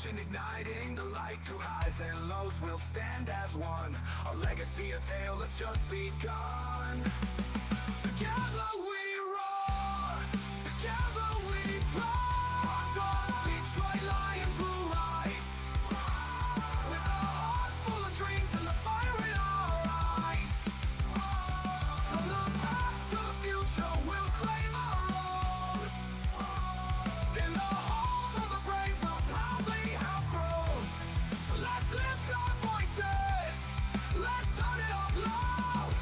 passion igniting the light through highs and lows. We'll stand as one, our legacy a tale that's just begun. Together we roar, together we roar. Detroit Lions will rise, with our hearts full of dreams and the fire in our eyes. From the past to the future, we'll claim our own. In the home of the brave, we'll proudly have grown. So let's lift our voices, let's turn it up loud.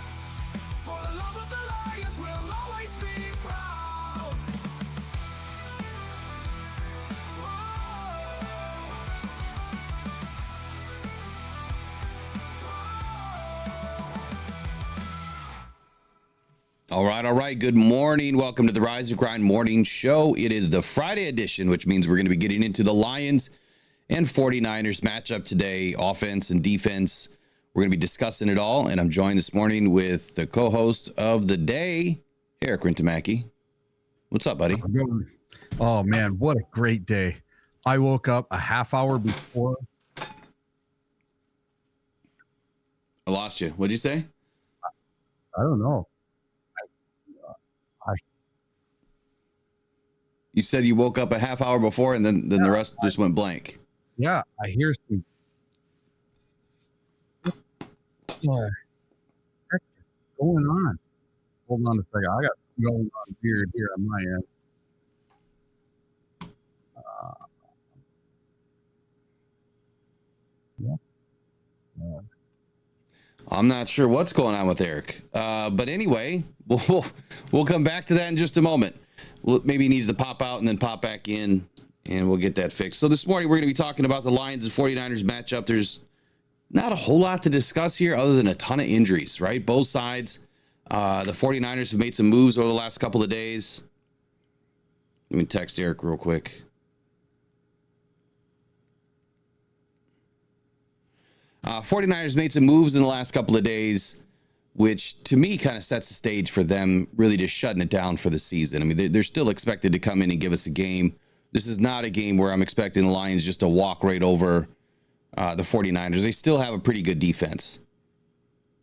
For the love of the Lions, we'll always be proud. All right. Good morning. Welcome to the Rise and Grind Morning Show. It is the Friday edition, which means we're going to be getting into the Lions and 49ers matchup today, offense and defense. We're going to be discussing it all, and I'm joined this morning with the co-host of the day, Eric Rintamaki. What's up, buddy? Oh, man, what a great day. I woke up a half hour before. I lost you. What'd you say? I don't know. You said you woke up a half hour before, and then the rest just went blank. Yeah, I hear some. What the heck is going on? Hold on a second. I got going on here on my end. I'm not sure what's going on with Eric. But anyway, we'll come back to that in just a moment. Maybe he needs to pop out and then pop back in, and we'll get that fixed. So this morning, we're going to be talking about the Lions and 49ers matchup. There's not a whole lot to discuss here other than a ton of injuries, right? Both sides. The 49ers have made some moves over the last couple of days. Let me text Eric real quick. Uh, 49ers made some moves in the last couple of days, which to me kind of sets the stage for them really just shutting it down for the season. I mean, they're still expected to come in and give us a game. This is not a game where I'm expecting the Lions just to walk right over the 49ers. They still have a pretty good defense.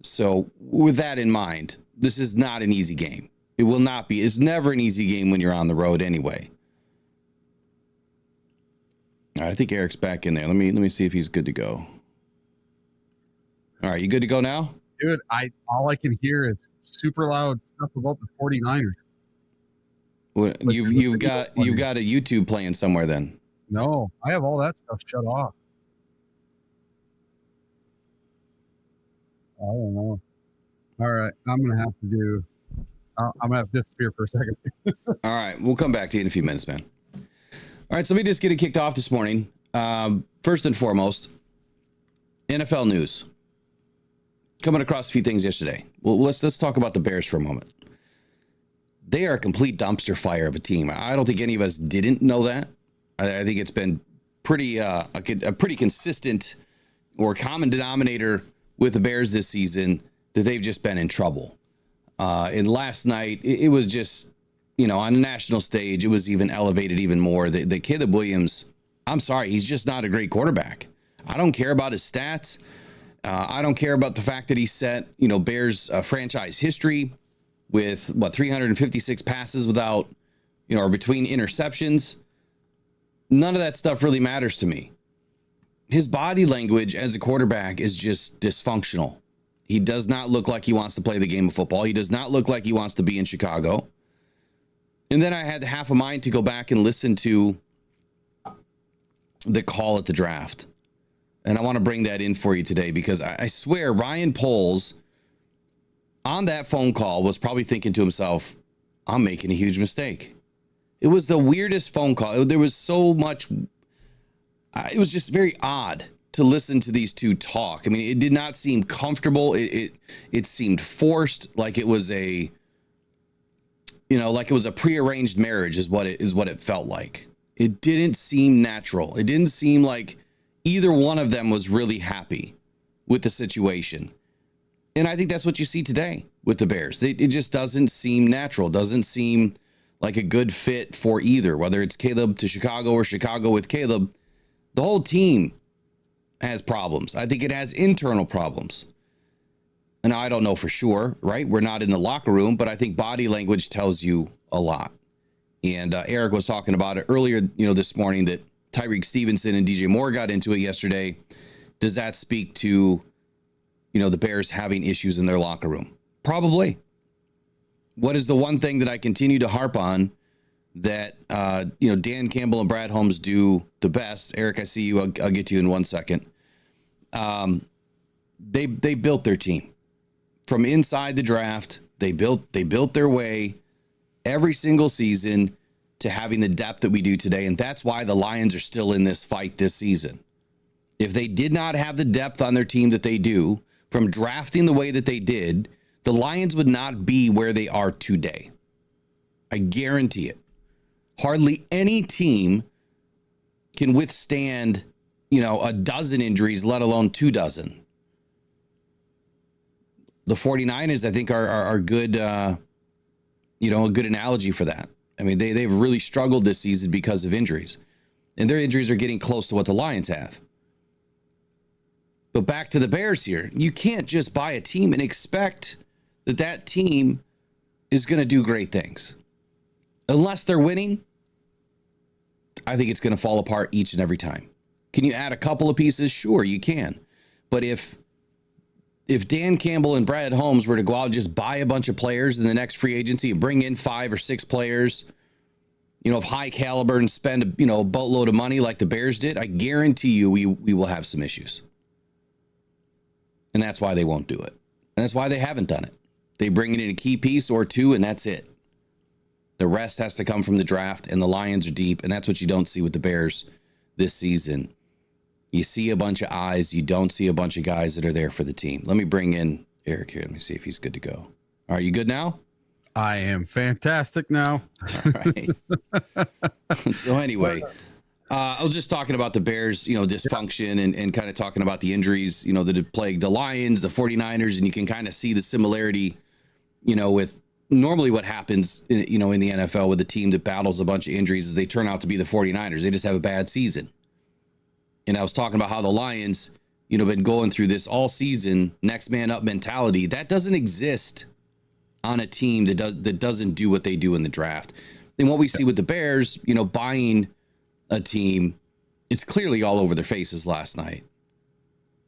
So with that in mind, this is not an easy game. It will not be. It's never an easy game when you're on the road anyway. All right, I think Eric's back in there. Let me see if he's good to go. All right, you good to go now? Dude, all I can hear is super loud stuff about the 49ers. Well, you've got a YouTube playing somewhere then. No, I have all that stuff shut off. I don't know. All right, I'm gonna have to disappear for a second. All right, we'll come back to you in a few minutes, man. All right, so let me just get it kicked off this morning. First and foremost, NFL news. Coming across a few things yesterday. Well, let's talk about the Bears for a moment. They are a complete dumpster fire of a team. I don't think any of us didn't know that. I think it's been pretty a pretty consistent or common denominator with the Bears this season that they've just been in trouble. And last night, it was just, on a national stage, it was even elevated even more. The Caleb Williams, I'm sorry, he's just not a great quarterback. I don't care about his stats. I don't care about the fact that he set, Bears franchise history with 356 passes without, or between interceptions. None of that stuff really matters to me. His body language as a quarterback is just dysfunctional. He does not look like he wants to play the game of football. He does not look like he wants to be in Chicago. And then I had half a mind to go back and listen to the call at the draft. And I want to bring that in for you today because I swear Ryan Poles on that phone call was probably thinking to himself, I'm making a huge mistake. It was the weirdest phone call. There was so much. It was just very odd to listen to these two talk. I mean, it did not seem comfortable. It seemed forced, like it was a prearranged marriage is what it felt like. It didn't seem natural. It didn't seem like either one of them was really happy with the situation. And I think that's what you see today with the Bears. It just doesn't seem natural. Doesn't seem like a good fit for either, whether it's Caleb to Chicago or Chicago with Caleb. The whole team has problems. I think it has internal problems. And I don't know for sure, right? We're not in the locker room, but I think body language tells you a lot. And Eric was talking about it earlier, this morning, that Tyreek Stevenson and DJ Moore got into it yesterday. Does that speak to, the Bears having issues in their locker room? Probably. What is the one thing that I continue to harp on that, Dan Campbell and Brad Holmes do the best? Eric, I see you. I'll get to you in 1 second. They built their team from inside the draft. They built their way every single season to having the depth that we do today. And that's why the Lions are still in this fight this season. If they did not have the depth on their team that they do, from drafting the way that they did, the Lions would not be where they are today. I guarantee it. Hardly any team can withstand, a dozen injuries, let alone 2 dozen. The 49ers, I think, are good, a good analogy for that. I mean, they've really struggled this season because of injuries. And their injuries are getting close to what the Lions have. But back to the Bears here. You can't just buy a team and expect that team is going to do great things. Unless they're winning, I think it's going to fall apart each and every time. Can you add a couple of pieces? Sure, you can. But if Dan Campbell and Brad Holmes were to go out and just buy a bunch of players in the next free agency and bring in 5 or 6 players, of high caliber and spend a boatload of money like the Bears did, I guarantee you we will have some issues. And that's why they won't do it. And that's why they haven't done it. They bring in a key piece or 2, and that's it. The rest has to come from the draft, and the Lions are deep, and that's what you don't see with the Bears this season. You see a bunch of eyes. You don't see a bunch of guys that are there for the team. Let me bring in Eric here. Let me see if he's good to go. Are you good now? I am fantastic now. All right. So anyway, I was just talking about the Bears, dysfunction and kind of talking about the injuries, that have plagued the Lions, the 49ers, and you can kind of see the similarity, with normally what happens, in the NFL with a team that battles a bunch of injuries is they turn out to be the 49ers. They just have a bad season. And I was talking about how the Lions, been going through this all season, next man up mentality. That doesn't exist on a team that doesn't do what they do in the draft. And what we see with the Bears, buying a team, it's clearly all over their faces last night.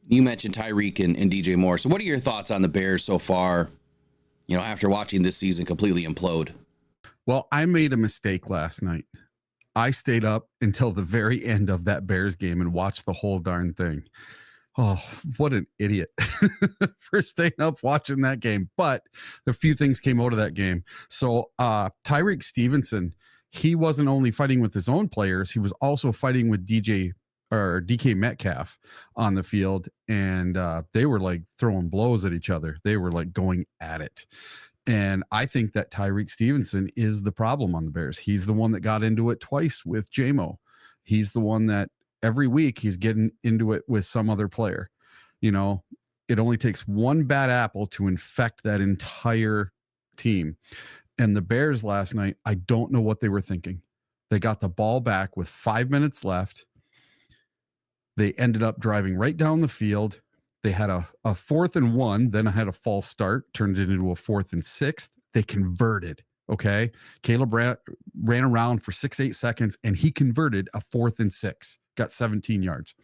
You mentioned Tyreek and DJ Moore. So what are your thoughts on the Bears so far, after watching this season completely implode? Well, I made a mistake last night. I stayed up until the very end of that Bears game and watched the whole darn thing. Oh, what an idiot for staying up watching that game. But a few things came out of that game. So Tyreek Stevenson, he wasn't only fighting with his own players, he was also fighting with DK Metcalf on the field. And they were like throwing blows at each other. They were like going at it. And I think that Tyreek Stevenson is the problem on the Bears. He's the one that got into it twice with JMO. He's the one that every week he's getting into it with some other player. It only takes one bad apple to infect that entire team. And the Bears last night, I don't know what they were thinking. They got the ball back with 5 minutes left. They ended up driving right down the field. They had a 4th and 1, then I had a false start, turned it into a 4th and 6. They converted. Okay. Caleb ran around for 6-8 seconds and he converted a 4th and 6, got 17 yards.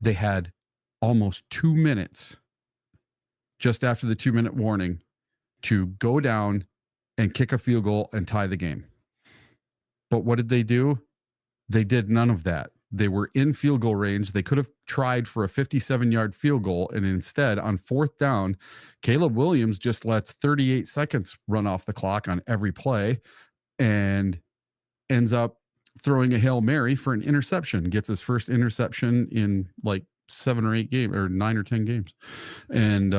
They had almost 2 minutes just after the 2-minute warning to go down and kick a field goal and tie the game. But what did they do? They did none of that. They were in field goal range. They could have tried for a 57-yard field goal. And instead, on 4th down, Caleb Williams just lets 38 seconds run off the clock on every play and ends up throwing a Hail Mary for an interception, gets his first interception in like 7 or 8 games or 9 or 10 games. And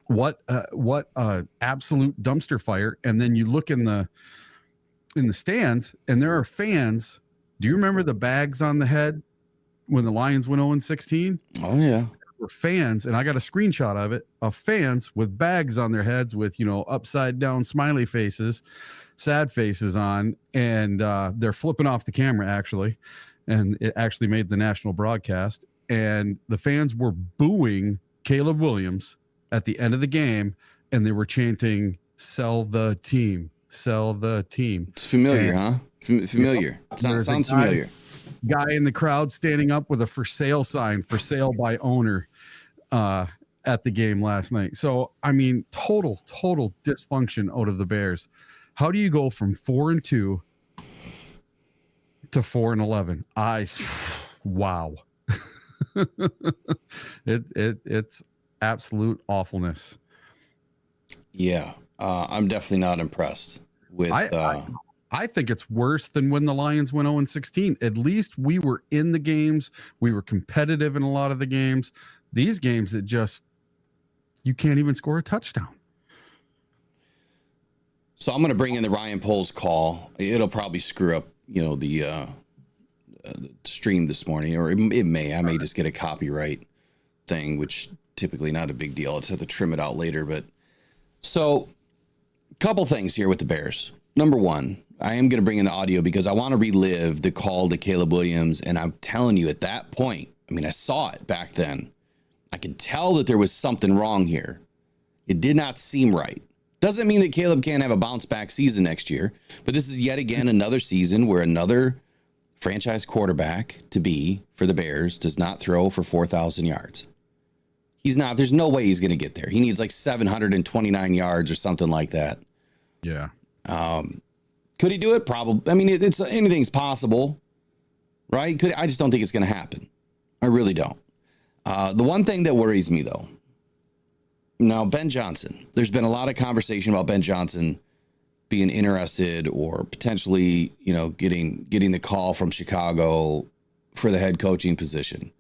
what absolute dumpster fire. And then you look in the stands and there are fans. Do you remember the bags on the head when the Lions went 0-16? Oh, yeah. were fans, and I got a screenshot of it, of fans with bags on their heads with, upside down smiley faces, sad faces on, and they're flipping off the camera, actually. And it actually made the national broadcast. And the fans were booing Caleb Williams at the end of the game, and they were chanting, "Sell the team, sell the team." It's familiar, huh? Familiar. Sounds familiar. Guy in the crowd standing up with a for sale sign, for sale by owner, at the game last night. So, I mean, total dysfunction out of the Bears. How do you go from 4-2 to 4-11? Wow. It's absolute awfulness. Yeah. I'm definitely not impressed with, I think it's worse than when the Lions went 0-16. At least we were in the games. We were competitive in a lot of the games. These games, you can't even score a touchdown. So I'm going to bring in the Ryan Poles call. It'll probably screw up, the stream this morning, or it may. I may just get a copyright thing, which typically not a big deal. I'll just have to trim it out later. But so, couple things here with the Bears. Number one, I am going to bring in the audio because I want to relive the call to Caleb Williams. And I'm telling you, at that point, I saw it back then. I could tell that there was something wrong here. It did not seem right. Doesn't mean that Caleb can't have a bounce back season next year, but this is yet again another season where another franchise quarterback to be for the Bears does not throw for 4,000 yards. He's not. There's no way he's going to get there. He needs like 729 yards or something like that. Yeah. Could he do it? Probably. It's anything's possible, right? I just don't think it's going to happen. I really don't. The one thing that worries me, though, now Ben Johnson. There's been a lot of conversation about Ben Johnson being interested or potentially, getting the call from Chicago for the head coaching position.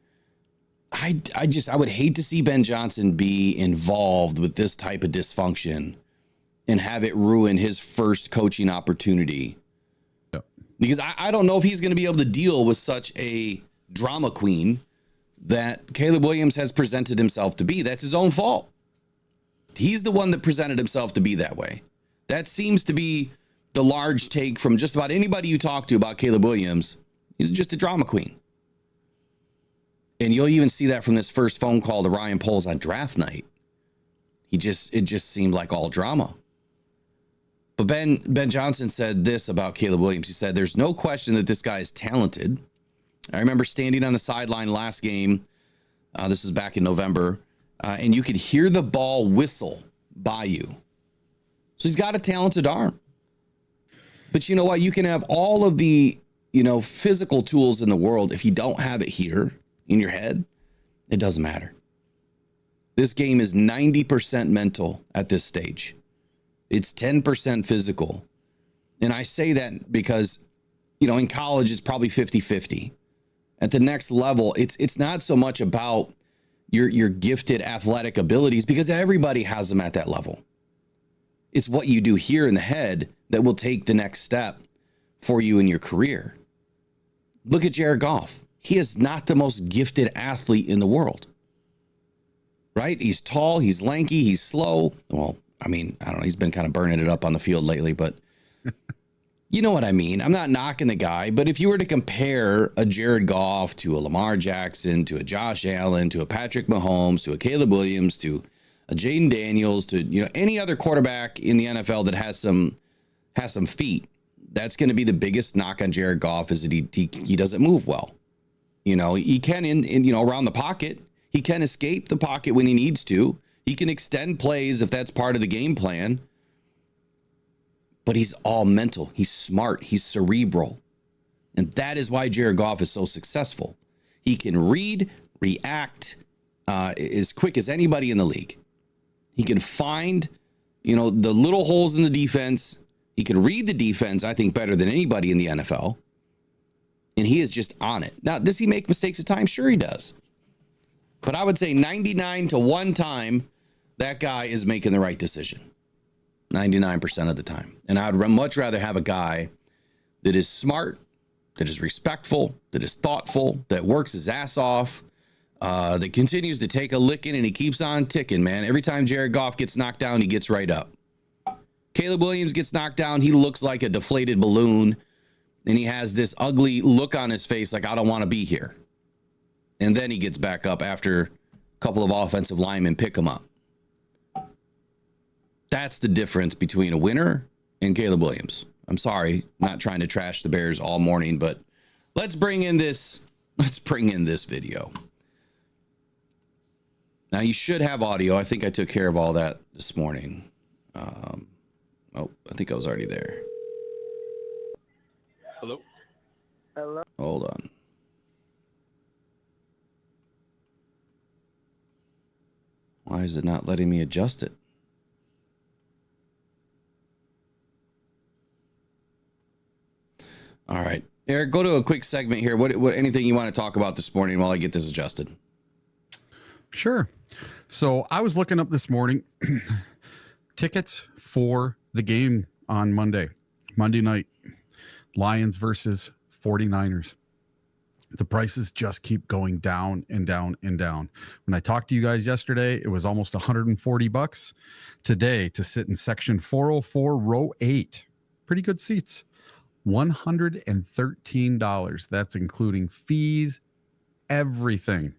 I would hate to see Ben Johnson be involved with this type of dysfunction and have it ruin his first coaching opportunity. Yep. Because I don't know if he's going to be able to deal with such a drama queen that Caleb Williams has presented himself to be. That's his own fault. He's the one that presented himself to be that way. That seems to be the large take from just about anybody you talk to about Caleb Williams. He's just a drama queen. And you'll even see that from this first phone call to Ryan Poles on draft night. It just seemed like all drama. But Ben Johnson said this about Caleb Williams. He said, "There's no question that this guy is talented. I remember standing on the sideline last game. This was back in November. And you could hear the ball whistle by you. So he's got a talented arm. But you know what? You can have all of the, physical tools in the world. If you don't have it here in your head, it doesn't matter. This game is 90% mental at this stage. It's 10% physical. And I say that because, in college, it's probably 50-50. At the next level, it's not so much about your gifted athletic abilities, because everybody has them at that level. It's what you do here in the head that will take the next step for you in your career. Look at Jared Goff. He is not the most gifted athlete in the world, right? He's tall, he's lanky, he's slow. Well, I don't know. He's been kind of burning it up on the field lately, but you know what I mean? I'm not knocking the guy, but if you were to compare a Jared Goff to a Lamar Jackson, to a Josh Allen, to a Patrick Mahomes, to a Caleb Williams, to a Jaden Daniels, to any other quarterback in the NFL that has some feet, that's going to be the biggest knock on Jared Goff, is that he doesn't move well. He can in around the pocket. He can escape the pocket when he needs to. He can extend plays if that's part of the game plan. But he's all mental. He's smart. He's cerebral. And that is why Jared Goff is so successful. He can read, react as quick as anybody in the league. He can find, the little holes in the defense. He can read the defense, I think, better than anybody in the NFL. And he is just on it. Now, does he make mistakes at times? Sure he does. But I would say 99 to 1 time, that guy is making the right decision. 99% of the time. And I'd much rather have a guy that is smart, that is respectful, that is thoughtful, that works his ass off, that continues to take a licking, and he keeps on ticking, man. Every time Jared Goff gets knocked down, he gets right up. Caleb Williams gets knocked down. He looks like a deflated balloon, and he has this ugly look on his face like, I don't want to be here. And then he gets back up after a couple of offensive linemen pick him up. That's the difference between a winner and Caleb Williams. I'm sorry, not trying to trash the Bears all morning, but let's bring in this video. Now you should have audio. I think I took care of all that this morning. Oh, I think I was already there. Hello? Hello? Hold on. Why is it not letting me adjust it? All right. Eric, go to a quick segment here. What anything you want to talk about this morning while I get this adjusted? Sure. So I was looking up this morning tickets for the game on Monday night, Lions versus 49ers. The prices just keep going down and down and down. When I talked to you guys yesterday, it was almost $140. Today, to sit in section 404, row 8, pretty good seats, $113. That's including fees, everything.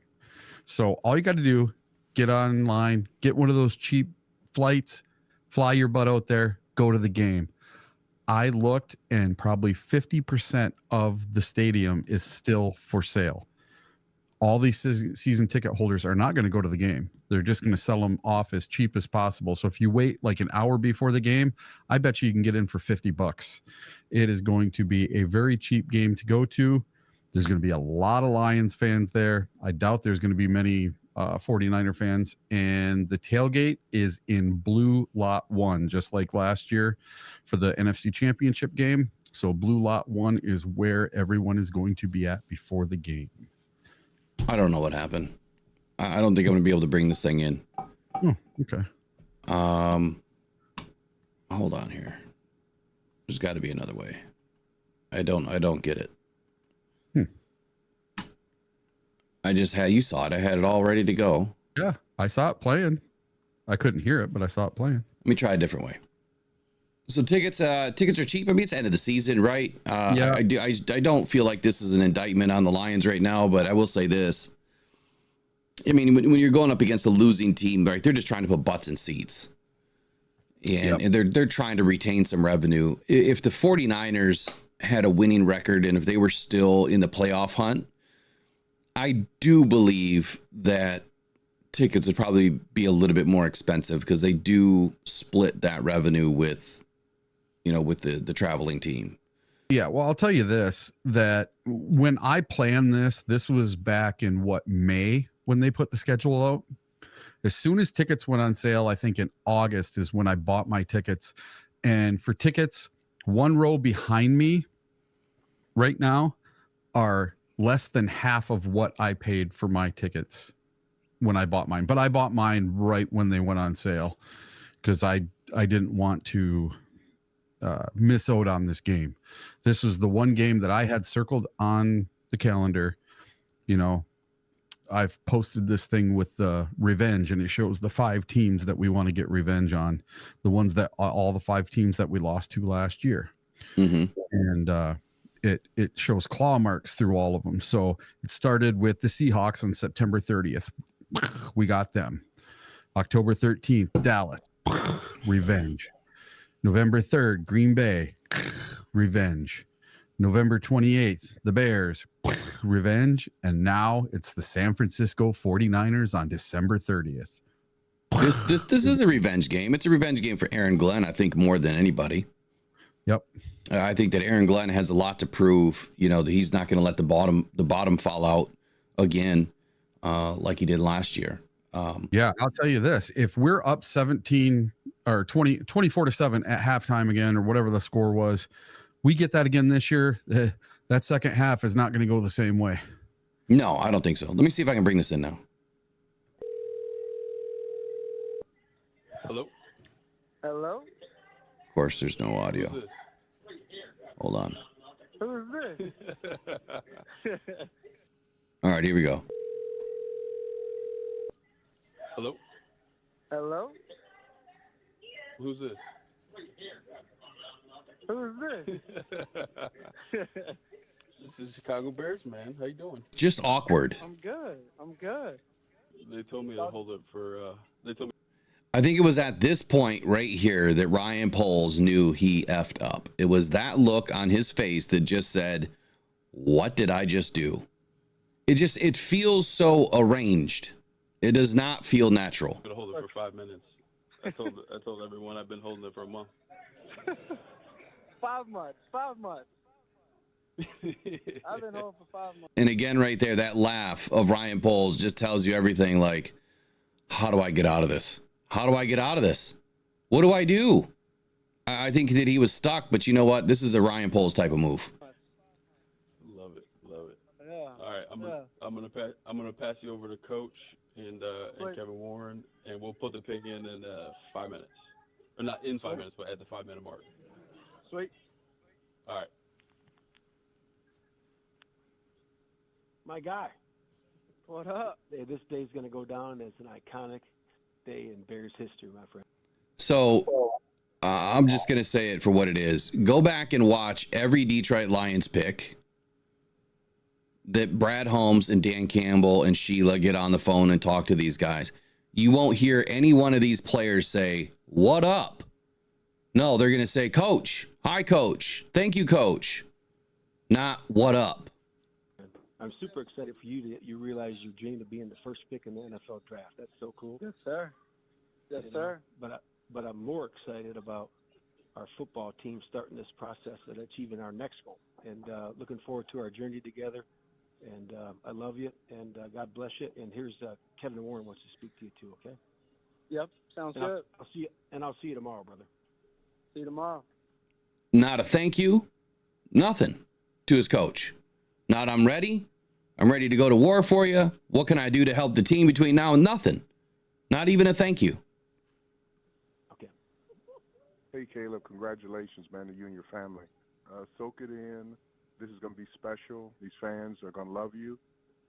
So all you got to do, get online, get one of those cheap flights, fly your butt out there, go to the game. I looked, and probably 50% of the stadium is still for sale. All these season ticket holders are not going to go to the game. They're just going to sell them off as cheap as possible. So if you wait like an hour before the game, I bet you can get in for $50. It is going to be a very cheap game to go to. There's going to be a lot of Lions fans there. I doubt there's going to be many 49er fans. And the tailgate is in blue lot 1, just like last year for the NFC Championship game. So blue lot 1 is where everyone is going to be at before the game. I don't know what happened. I don't think I'm going to be able to bring this thing in. Oh, okay. Hold on here. There's got to be another way. I don't get it. I just had, you saw it. I had it all ready to go. Yeah, I saw it playing. I couldn't hear it, but I saw it playing. Let me try a different way. So tickets are cheap. I mean, it's the end of the season, right? Yeah. I don't feel like this is an indictment on the Lions right now, but I will say this. I mean, when you're going up against a losing team, right, they're just trying to put butts in seats. And they're trying to retain some revenue. If the 49ers had a winning record and if they were still in the playoff hunt, I do believe that tickets would probably be a little bit more expensive because they do split that revenue with the traveling team. Yeah, well, I'll tell you this, that when I planned this was back in May when they put the schedule out. As soon as tickets went on sale, I think in August is when I bought my tickets. And for tickets, one row behind me right now are less than half of what I paid for my tickets when I bought mine. But I bought mine right when they went on sale because I didn't want to miss out on this game. This was the one game that I had circled on the calendar. You know, I've posted this thing with revenge, and it shows the 5 teams that we want to get revenge on, the ones that all the 5 teams that we lost to last year. Mm-hmm. And it shows claw marks through all of them. So it started with the Seahawks on September 30th. We got them. October 13th, Dallas, revenge. November 3rd, Green Bay, revenge. November 28th, the Bears, revenge. And now it's the San Francisco 49ers on December 30th. This is a revenge game. It's a revenge game for Aaron Glenn, I think, more than anybody. Yep. I think that Aaron Glenn has a lot to prove, that he's not going to let the bottom fall out again, like he did last year. Yeah, I'll tell you this. If we're up 17 or 24-7 at halftime again, or whatever the score was, we get that again this year, that second half is not going to go the same way. No, I don't think so. Let me see if I can bring this in now. Hello? Hello? Of course, there's no audio. Who's this? Hold on. Who's this? All right, here we go. Hello? Who's this? Who is this? This is Chicago Bears, man. How you doing? Just awkward. I'm good. I'm good. They told me to hold it for. They told me. I think it was at this point right here that Ryan Poles knew he effed up. It was that look on his face that just said, "What did I just do?" It feels so arranged. It does not feel natural. To hold it for 5 minutes. I told everyone I've been holding it for a month. 5 months. 5 months. I've been home for 5 months. And again, right there, that laugh of Ryan Poles just tells you everything. Like, how do I get out of this? How do I get out of this? What do I do? I think that he was stuck, but you know what? This is a Ryan Poles type of move. Love it. Yeah. All right, I'm gonna pass you over to Coach and Kevin Warren, and we'll put the pick in 5 minutes, or not in 5 minutes, but at the 5 minute mark. Sweet. All right. My guy. What up? Hey, this day's going to go down as an iconic day in Bears history, my friend. So I'm just going to say it for what it is. Go back and watch every Detroit Lions pick that Brad Holmes and Dan Campbell and Sheila get on the phone and talk to these guys. You won't hear any one of these players say, "What up?" No, they're going to say, "Coach, hi, Coach. Thank you, Coach." Not "What up?" I'm super excited for you that you realize you dreamed of being the first pick in the NFL draft. That's so cool. Yes, sir. Yes, You know, sir. But I'm more excited about our football team starting this process of achieving our next goal. And looking forward to our journey together. And I love you, and God bless you. And here's Kevin Warren wants to speak to you too, okay? Yep. Sounds And good. I'll see you tomorrow, brother. See you tomorrow. Not a thank you, nothing to his coach. Not I'm ready. I'm ready to go to war for you. What can I do to help the team between now and nothing? Not even a thank you. Okay. Hey, Caleb, congratulations, man, to you and your family. Soak it in. This is going to be special. These fans are going to love you,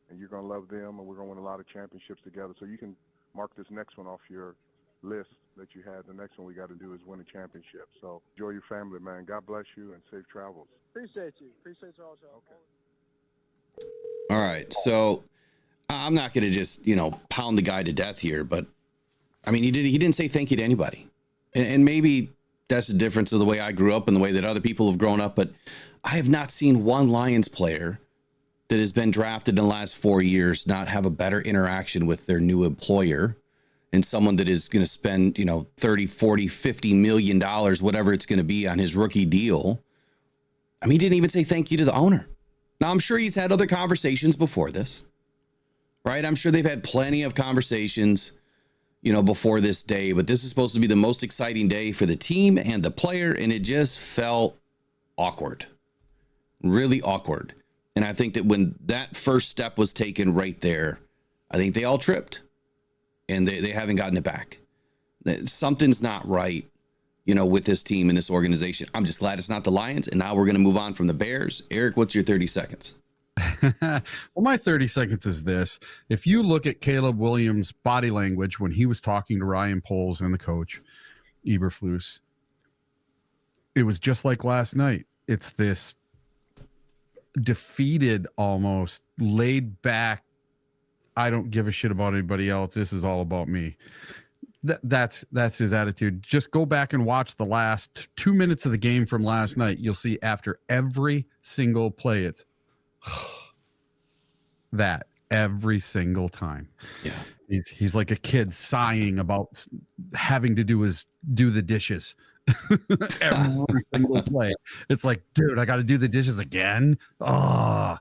and you're going to love them, and we're going to win a lot of championships together. So you can mark this next one off your list that you had. The next one we got to do is win a championship. So enjoy your family, man. God bless you, and safe travels. Appreciate you. Appreciate you also. Okay. All right. So I'm not going to just, pound the guy to death here, but I mean, he didn't say thank you to anybody. And maybe that's the difference of the way I grew up and the way that other people have grown up. But I have not seen one Lions player that has been drafted in the last 4 years not have a better interaction with their new employer and someone that is going to spend, 30, 40, 50 million dollars, whatever it's going to be on his rookie deal. I mean, he didn't even say thank you to the owner. Now, I'm sure he's had other conversations before this, right? I'm sure they've had plenty of conversations, before this day, but this is supposed to be the most exciting day for the team and the player, and it just felt awkward, really awkward. And I think that when that first step was taken right there, I think they all tripped, and they haven't gotten it back. Something's not right, with this team and this organization. I'm just glad it's not the Lions. And now we're going to move on from the Bears. Eric, what's your 30 seconds? Well, my 30 seconds is this. If you look at Caleb Williams' body language when he was talking to Ryan Poles and the coach, Eberflus, it was just like last night. It's this defeated, almost laid back, I don't give a shit about anybody else. This is all about me. That's his attitude. Just go back and watch the last 2 minutes of the game from last night. You'll see after every single play, it's that every single time. Yeah. He's like a kid sighing about having to do the dishes. Every single play. It's like, dude, I got to do the dishes again. Oh,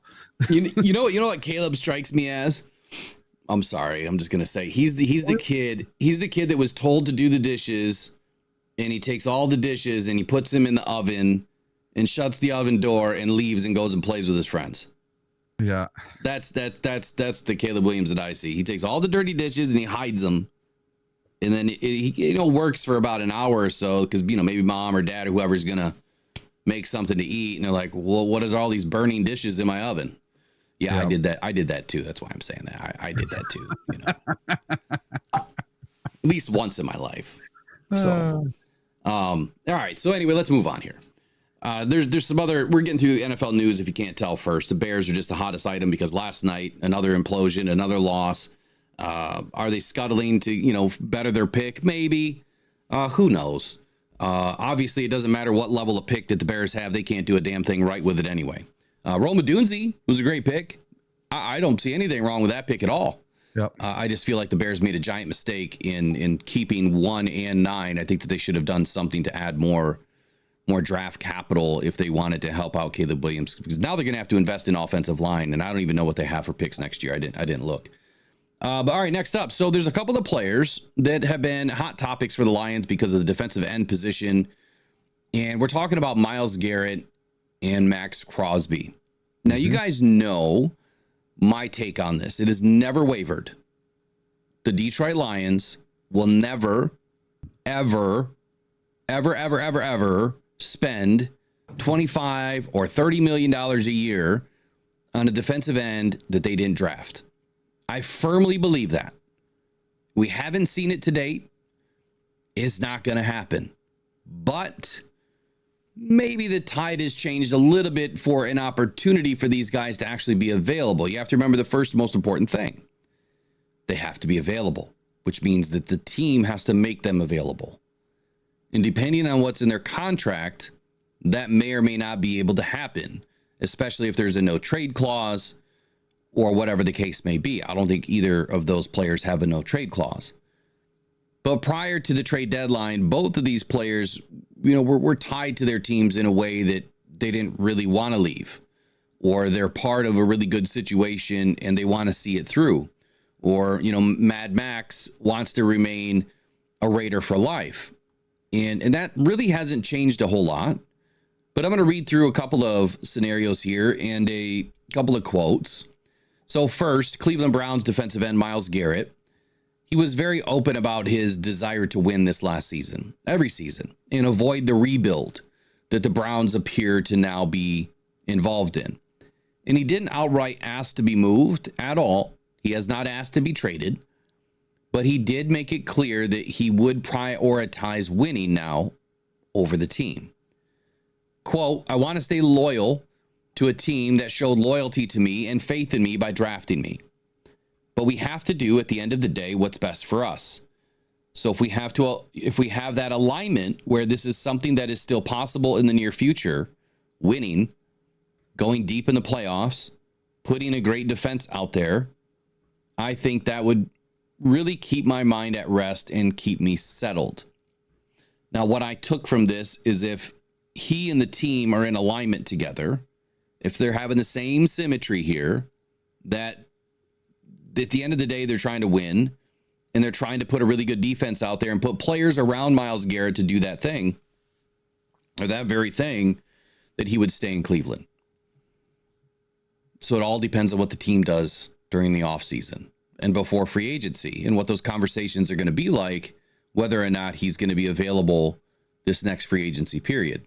you know what Caleb strikes me as? I'm sorry. I'm just going to say he's the kid that was told to do the dishes, and he takes all the dishes and he puts them in the oven and shuts the oven door and leaves and goes and plays with his friends. yeah. That's the Caleb Williams that I see. He takes all the dirty dishes and he hides them. And then he works for about an hour or so because, maybe mom or dad or whoever's going to make something to eat. And they're like, well, what are all these burning dishes in my oven? Yeah, I did that. I did that too. That's why I'm saying that. I did that too. at least once in my life. So, all right. So anyway, let's move on here. There's some other, we're getting to NFL news. If you can't tell first, the Bears are just the hottest item because last night, another implosion, another loss. Are they scuttling to, better their pick? Maybe. Who knows? Obviously, it doesn't matter what level of pick that the Bears have. They can't do a damn thing right with it anyway. Roma Dunze was a great pick. I don't see anything wrong with that pick at all. Yep. I just feel like the Bears made a giant mistake in keeping 1 and 9. I think that they should have done something to add more draft capital if they wanted to help out Caleb Williams, because now they're going to have to invest in offensive line, and I don't even know what they have for picks next year. I didn't look. But all right, next up. So there's a couple of players that have been hot topics for the Lions because of the defensive end position, and we're talking about Myles Garrett and Max Crosby. Now, you guys know my take on this. It has never wavered. The Detroit Lions will never, ever spend $25 or $30 million a year on a defensive end that they didn't draft. I firmly believe that. We haven't seen it to date. It's not going to happen. But maybe the tide has changed a little bit for an opportunity for these guys to actually be available. You have to remember the first most important thing. They have to be available, which means that the team has to make them available. And depending on what's in their contract, that may or may not be able to happen, especially if there's a no trade clause or whatever the case may be. I don't think either of those players have a no trade clause. But prior to the trade deadline, both of these players, were tied to their teams in a way that they didn't really want to leave, or they're part of a really good situation and they want to see it through. Or, Mad Max wants to remain a Raider for life. And that really hasn't changed a whole lot. But I'm going to read through a couple of scenarios here and a couple of quotes. So first, Cleveland Browns defensive end Myles Garrett. He was very open about his desire to win this last season, every season, and avoid the rebuild that the Browns appear to now be involved in. And he didn't outright ask to be moved at all. He has not asked to be traded, but he did make it clear that he would prioritize winning now over the team. Quote, "I want to stay loyal to a team that showed loyalty to me and faith in me by drafting me. But we have to do at the end of the day what's best for us. So if we have that alignment where this is something that is still possible in the near future, winning, going deep in the playoffs, putting a great defense out there, I think that would really keep my mind at rest and keep me settled." Now, what I took from this is if he and the team are in alignment together, if they're having the same symmetry here, that at the end of the day, they're trying to win and they're trying to put a really good defense out there and put players around Myles Garrett to do that thing, or that very thing, that he would stay in Cleveland. So it all depends on what the team does during the offseason and before free agency and what those conversations are going to be like, whether or not he's going to be available this next free agency period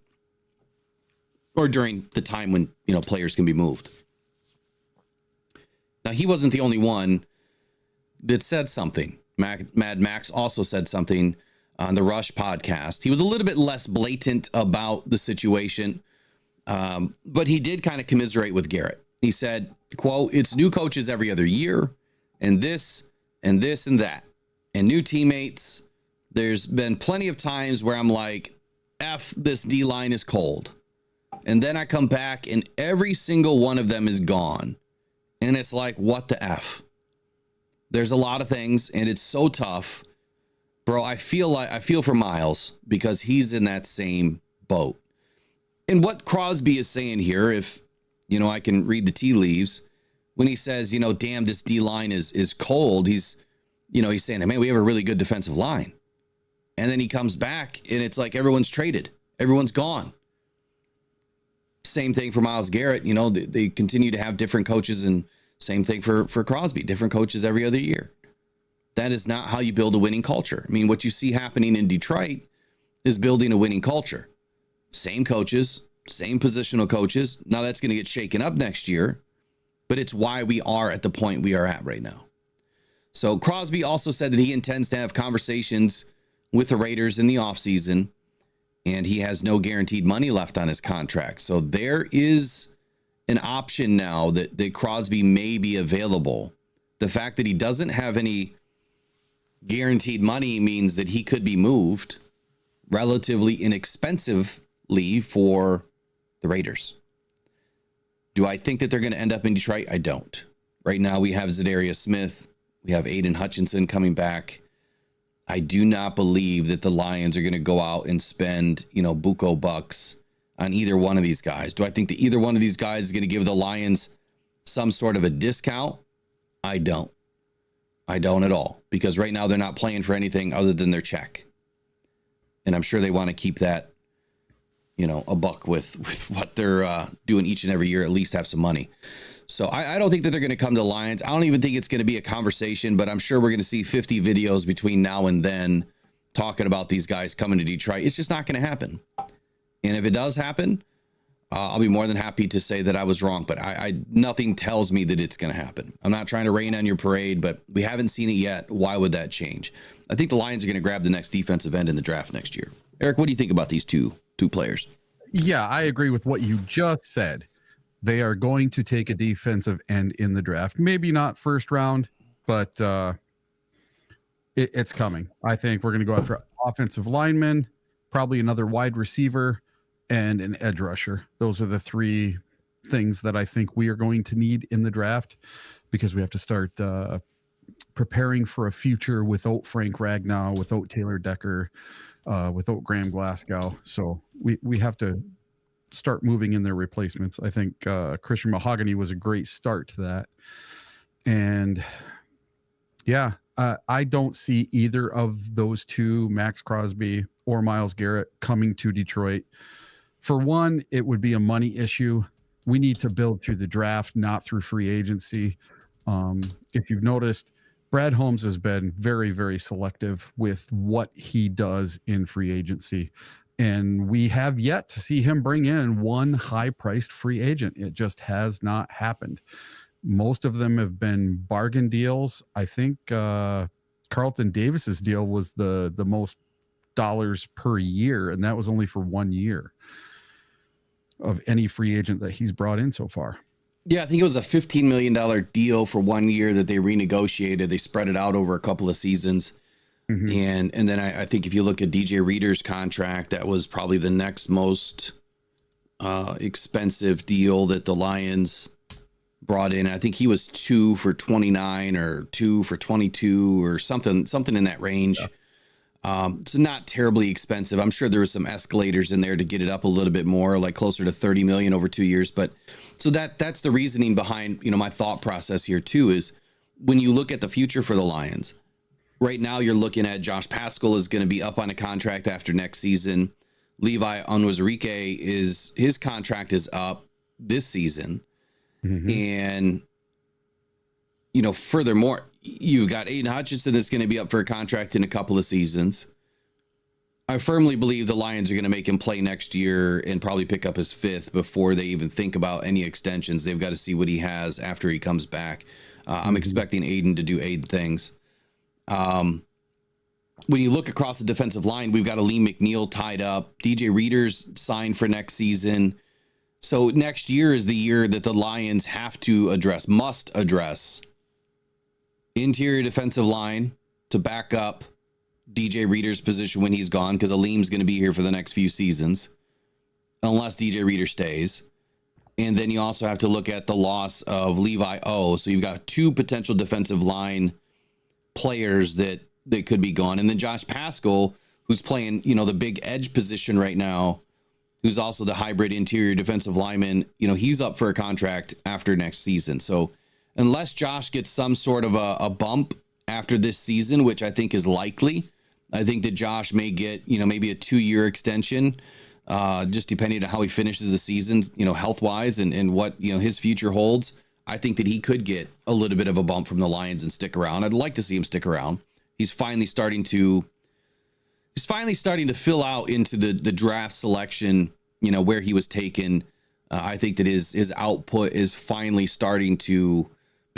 or during the time when, players can be moved. Now, he wasn't the only one that said something. Mad Max also said something on the Rush podcast. He was a little bit less blatant about the situation, but he did kind of commiserate with Garrett. He said, quote, "It's new coaches every other year, and this and this and that, and new teammates. There's been plenty of times where I'm like, F, this D-line is cold. And then I come back and every single one of them is gone. And it's like, what the F? There's a lot of things, and it's so tough. Bro, I feel for Myles because he's in that same boat." And what Crosby is saying here, if, I can read the tea leaves, when he says, damn, this D-line is cold, he's saying, man, we have a really good defensive line. And then he comes back, and it's like everyone's traded. Everyone's gone. Same thing for Myles Garrett. They continue to have different coaches, and same thing for Crosby, different coaches every other year. That is not how you build a winning culture. I mean, what you see happening in Detroit is building a winning culture. Same coaches, same positional coaches. Now that's going to get shaken up next year, but it's why we are at the point we are at right now. So Crosby also said that he intends to have conversations with the Raiders in the offseason, and he has no guaranteed money left on his contract. So there is an option now that Crosby may be available. The fact that he doesn't have any guaranteed money means that he could be moved relatively inexpensively for the Raiders. Do I think that they're going to end up in Detroit? I don't. Right now we have Zadarius Smith. We have Aiden Hutchinson coming back. I do not believe that the Lions are going to go out and spend, buco bucks on either one of these guys. Do I think that either one of these guys is going to give the Lions some sort of a discount? I don't. I don't at all, because right now they're not playing for anything other than their check. And I'm sure they want to keep that, a buck with what they're doing each and every year, at least have some money. So I don't think that they're going to come to the Lions. I don't even think it's going to be a conversation, but I'm sure we're going to see 50 videos between now and then talking about these guys coming to Detroit. It's just not going to happen. And if it does happen, I'll be more than happy to say that I was wrong, but nothing tells me that it's going to happen. I'm not trying to rain on your parade, but we haven't seen it yet. Why would that change? I think the Lions are going to grab the next defensive end in the draft next year. Eric, what do you think about these two players? Yeah, I agree with what you just said. They are going to take a defensive end in the draft. Maybe not first round, but it's coming. I think we're going to go after offensive linemen, probably another wide receiver, and an edge rusher. Those are the three things that I think we are going to need in the draft, because we have to start preparing for a future without Frank Ragnow, without Taylor Decker, without Graham Glasgow. So we have to start moving in their replacements. I think Christian Mahogany was a great start to that. And yeah, I don't see either of those two, Max Crosby or Myles Garrett, coming to Detroit. For one, it would be a money issue. We need to build through the draft, not through free agency. If you've noticed, Brad Holmes has been very, very selective with what he does in free agency. And we have yet to see him bring in one high-priced free agent. It just has not happened. Most of them have been bargain deals. I think Carlton Davis's deal was the most dollars per year, and that was only for 1 year of any free agent that he's brought in so far. Yeah, I think it was a $15 million deal for 1 year that they renegotiated. They spread it out over a couple of seasons. Mm-hmm. And then I think if you look at DJ Reader's contract, that was probably the next most expensive deal that the Lions brought in. I think he was 2 for 29 or 2 for 22 or something in that range. Yeah. It's not terribly expensive. I'm sure there was some escalators in there to get it up a little bit more, like closer to 30 million over 2 years. But so that's the reasoning behind, my thought process here too, is when you look at the future for the Lions right now, you're looking at Josh Pascal is going to be up on a contract after next season. Levi Onwuzurike his contract is up this season. Mm-hmm. And, furthermore, you've got Aiden Hutchinson that's going to be up for a contract in a couple of seasons. I firmly believe the Lions are going to make him play next year and probably pick up his 5th before they even think about any extensions. They've got to see what he has after he comes back. I'm expecting Aiden to do Aiden things. When you look across the defensive line, we've got Aleem McNeil tied up. DJ Reader's signed for next season. So next year is the year that the Lions must address interior defensive line to back up DJ Reader's position when he's gone, because Aleem's going to be here for the next few seasons, unless DJ Reader stays. And then you also have to look at the loss of Levi O. So you've got 2 potential defensive line players that could be gone. And then Josh Pascal, who's playing, the big edge position right now, who's also the hybrid interior defensive lineman, he's up for a contract after next season. So unless Josh gets some sort of a bump after this season, which I think is likely, I think that Josh may get, maybe a 2-year extension, just depending on how he finishes the season, health-wise and what, his future holds. I think that he could get a little bit of a bump from the Lions and stick around. I'd like to see him stick around. He's finally starting to fill out into the draft selection, where he was taken. I think that his output is finally starting to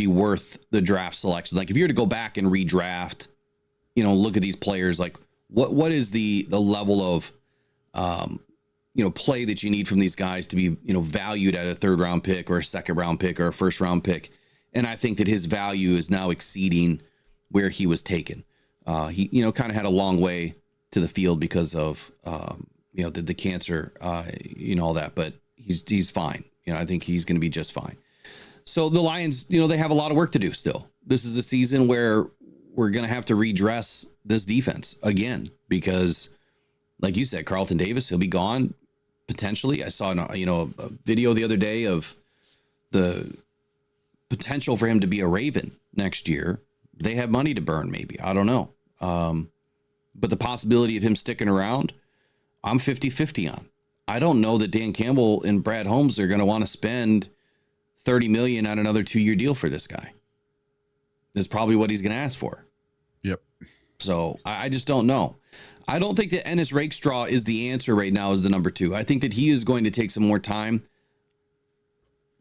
be worth the draft selection. Like if you were to go back and redraft, look at these players, like what is the level of, play that you need from these guys to be, valued at a 3rd round pick or a 2nd round pick or a 1st round pick. And I think that his value is now exceeding where he was taken. He, kind of had a long way to the field because of, the cancer, all that, but he's fine. I think he's going to be just fine. So the Lions, they have a lot of work to do still. This is a season where we're going to have to redress this defense again, because like you said, Carlton Davis, he'll be gone potentially. I saw, a video the other day of the potential for him to be a Raven next year. They have money to burn, maybe. I don't know. But the possibility of him sticking around, I'm 50-50 on. I don't know that Dan Campbell and Brad Holmes are going to want to spend $30 million on another 2-year deal for this guy. That's probably what he's going to ask for. Yep. So I just don't know. I don't think that Ennis Rakestraw is the answer right now as the number 2. I think that he is going to take some more time.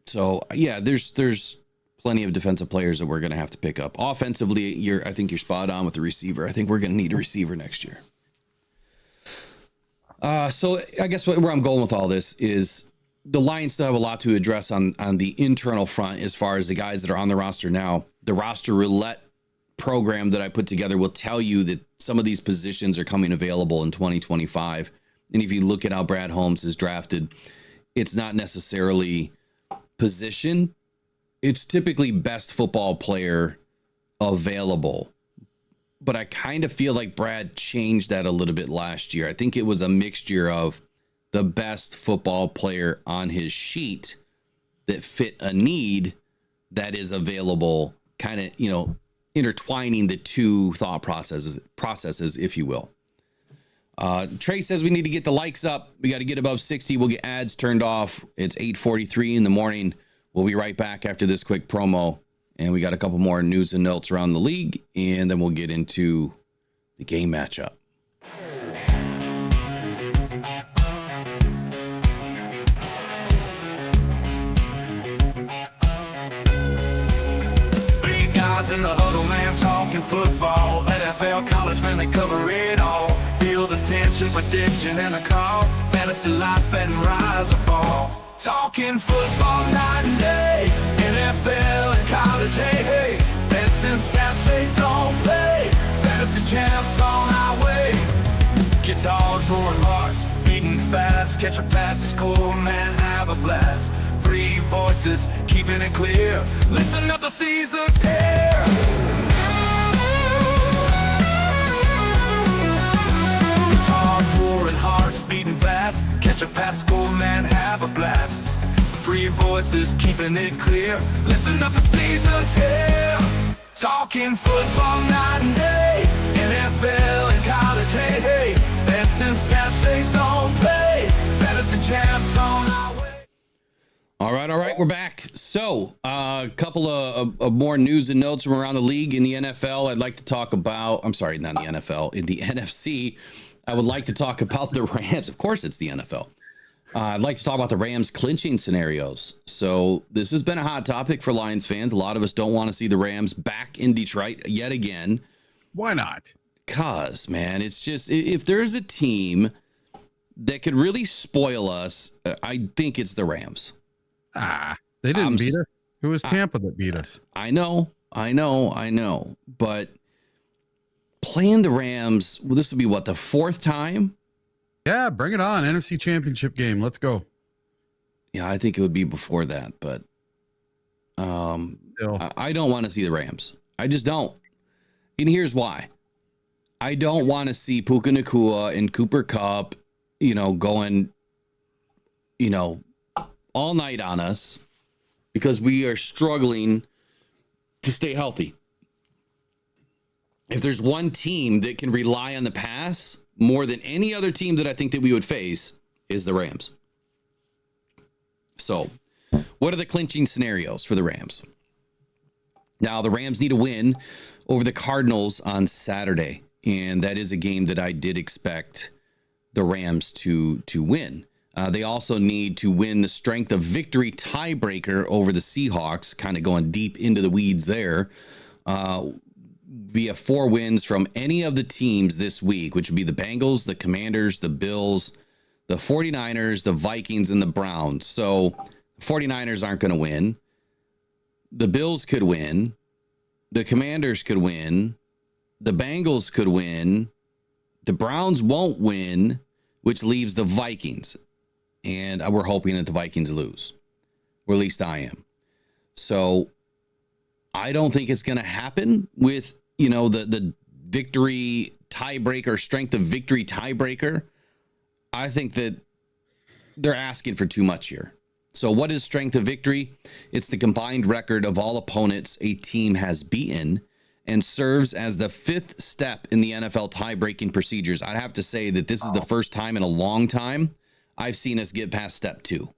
So yeah, there's plenty of defensive players that we're going to have to pick up. Offensively, I think you're spot on with the receiver. I think we're going to need a receiver next year. So I guess where I'm going with all this is the Lions still have a lot to address on the internal front as far as the guys that are on the roster now. The roster roulette program that I put together will tell you that some of these positions are coming available in 2025. And if you look at how Brad Holmes is drafted, it's not necessarily position. It's typically best football player available. But I kind of feel like Brad changed that a little bit last year. I think it was a mixture of the best football player on his sheet that fit a need that is available, kind of, intertwining the two thought processes, if you will. Trey says we need to get the likes up. We got to get above 60. We'll get ads turned off. It's 8:43 in the morning. We'll be right back after this quick promo. And we got a couple more news and notes around the league. And then we'll get into the game matchup. Big guys in the huddle, man, talking football. NFL, college, man, they cover it all. Feel the tension, prediction, and the call. Fantasy life and rise or fall. Talking football night and day. NFL and college, hey, hey. Bets and stats, they don't play. Fantasy champs on our way. Guitars, roaring hearts, beating fast. Catch a pass, score, man, have a blast. 3 voices, keeping it clear. Listen up, the season's here. Guitars, roaring hearts, beating fast. Catch a pass, score, man, have a blast. 3 voices, keeping it clear. Listen up, the season's here. Talking football night and day. NFL and college, hey, hey. Bets and stats, they don't play. Fantasy champs on our way. All right, we're back. So, a couple of more news and notes from around the league. In the NFL, I'd like to talk about, I'm sorry, not in the NFL, in the NFC, I would like to talk about the Rams. Of course, it's the NFL. I'd like to talk about the Rams clinching scenarios. So this has been a hot topic for Lions fans. A lot of us don't want to see the Rams back in Detroit yet again. Why not? Because, man, it's just, if there's a team that could really spoil us, I think it's the Rams. They didn't beat us. It was Tampa that beat us. I know. But playing the Rams, well, this will be what, the 4th time? Yeah, bring it on. NFC Championship game. Let's go. Yeah, I think it would be before that, but I don't want to see the Rams. I just don't. And here's why. I don't want to see Puka Nacua and Cooper Kupp, going, all night on us because we are struggling to stay healthy. If there's one team that can rely on the pass more than any other team that I think that we would face, is the Rams. So, what are the clinching scenarios for the Rams? Now, the Rams need a win over the Cardinals on Saturday, and that is a game that I did expect the Rams to win. They also need to win the strength of victory tiebreaker over the Seahawks, kind of going deep into the weeds there, via 4 wins from any of the teams this week, which would be the Bengals, the Commanders, the Bills, the 49ers, the Vikings, and the Browns. So the 49ers aren't going to win. The Bills could win. The Commanders could win. The Bengals could win. The Browns won't win, which leaves the Vikings. And we're hoping that the Vikings lose. Or at least I am. So I don't think it's going to happen with, the victory tiebreaker, strength of victory tiebreaker. I think that they're asking for too much here. So what is strength of victory? It's the combined record of all opponents a team has beaten and serves as the 5th step in the NFL tie-breaking procedures. I'd have to say that this is the first time in a long time I've seen us get past step 2.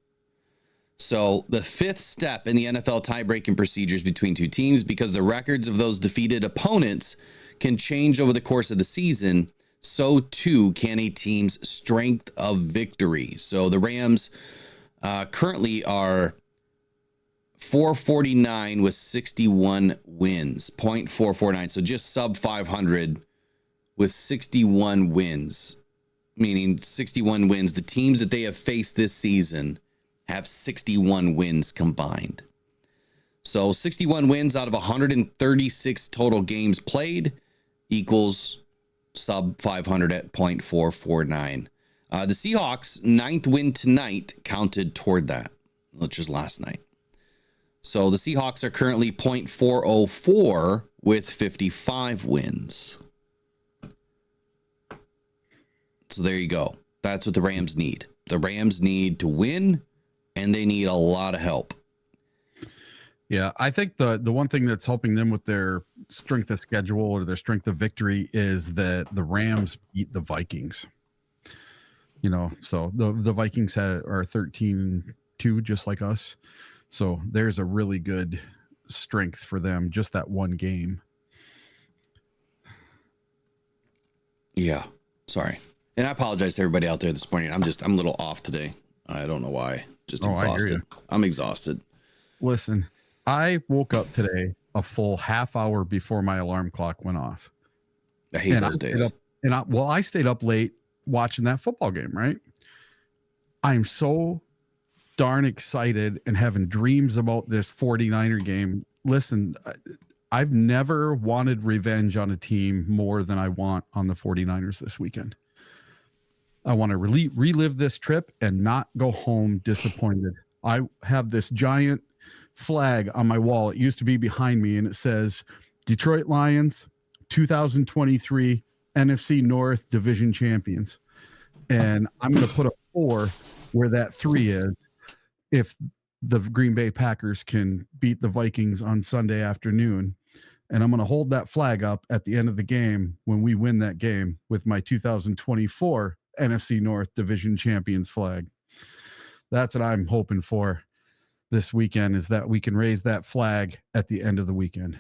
So the 5th step in the NFL tie-breaking procedures between 2 teams, because the records of those defeated opponents can change over the course of the season, so too can a team's strength of victory. So the Rams currently are 449 with 61 wins, 0.449. So just sub 500 with 61 wins, meaning 61 wins. The teams that they have faced this season have 61 wins combined. So 61 wins out of 136 total games played equals sub 500 at 0.449. The Seahawks' 9th win tonight counted toward that, which is last night. So the Seahawks are currently 0.404 with 55 wins. So there you go. That's what the Rams need. The Rams need to win, and they need a lot of help. Yeah, I think the one thing that's helping them with their strength of schedule or their strength of victory is that the Rams beat the Vikings. So the Vikings are 13-2, just like us. So there's a really good strength for them, just that one game. Yeah, sorry. And I apologize to everybody out there this morning. I'm a little off today. I don't know why. Just exhausted. I'm exhausted. Listen, I woke up today a full half hour before my alarm clock went off. I hate those days. I stayed up late watching that football game, right? I'm so darn excited and having dreams about this 49er game. Listen, I've never wanted revenge on a team more than I want on the 49ers this weekend. I want to relive this trip and not go home disappointed. I have this giant flag on my wall. It used to be behind me, and it says Detroit Lions 2023 NFC North Division Champions. And I'm going to put a 4 where that 3 is if the Green Bay Packers can beat the Vikings on Sunday afternoon. And I'm going to hold that flag up at the end of the game when we win that game with my 2024 NFC North Division Champions flag. That's what I'm hoping for this weekend, is that we can raise that flag at the end of the weekend.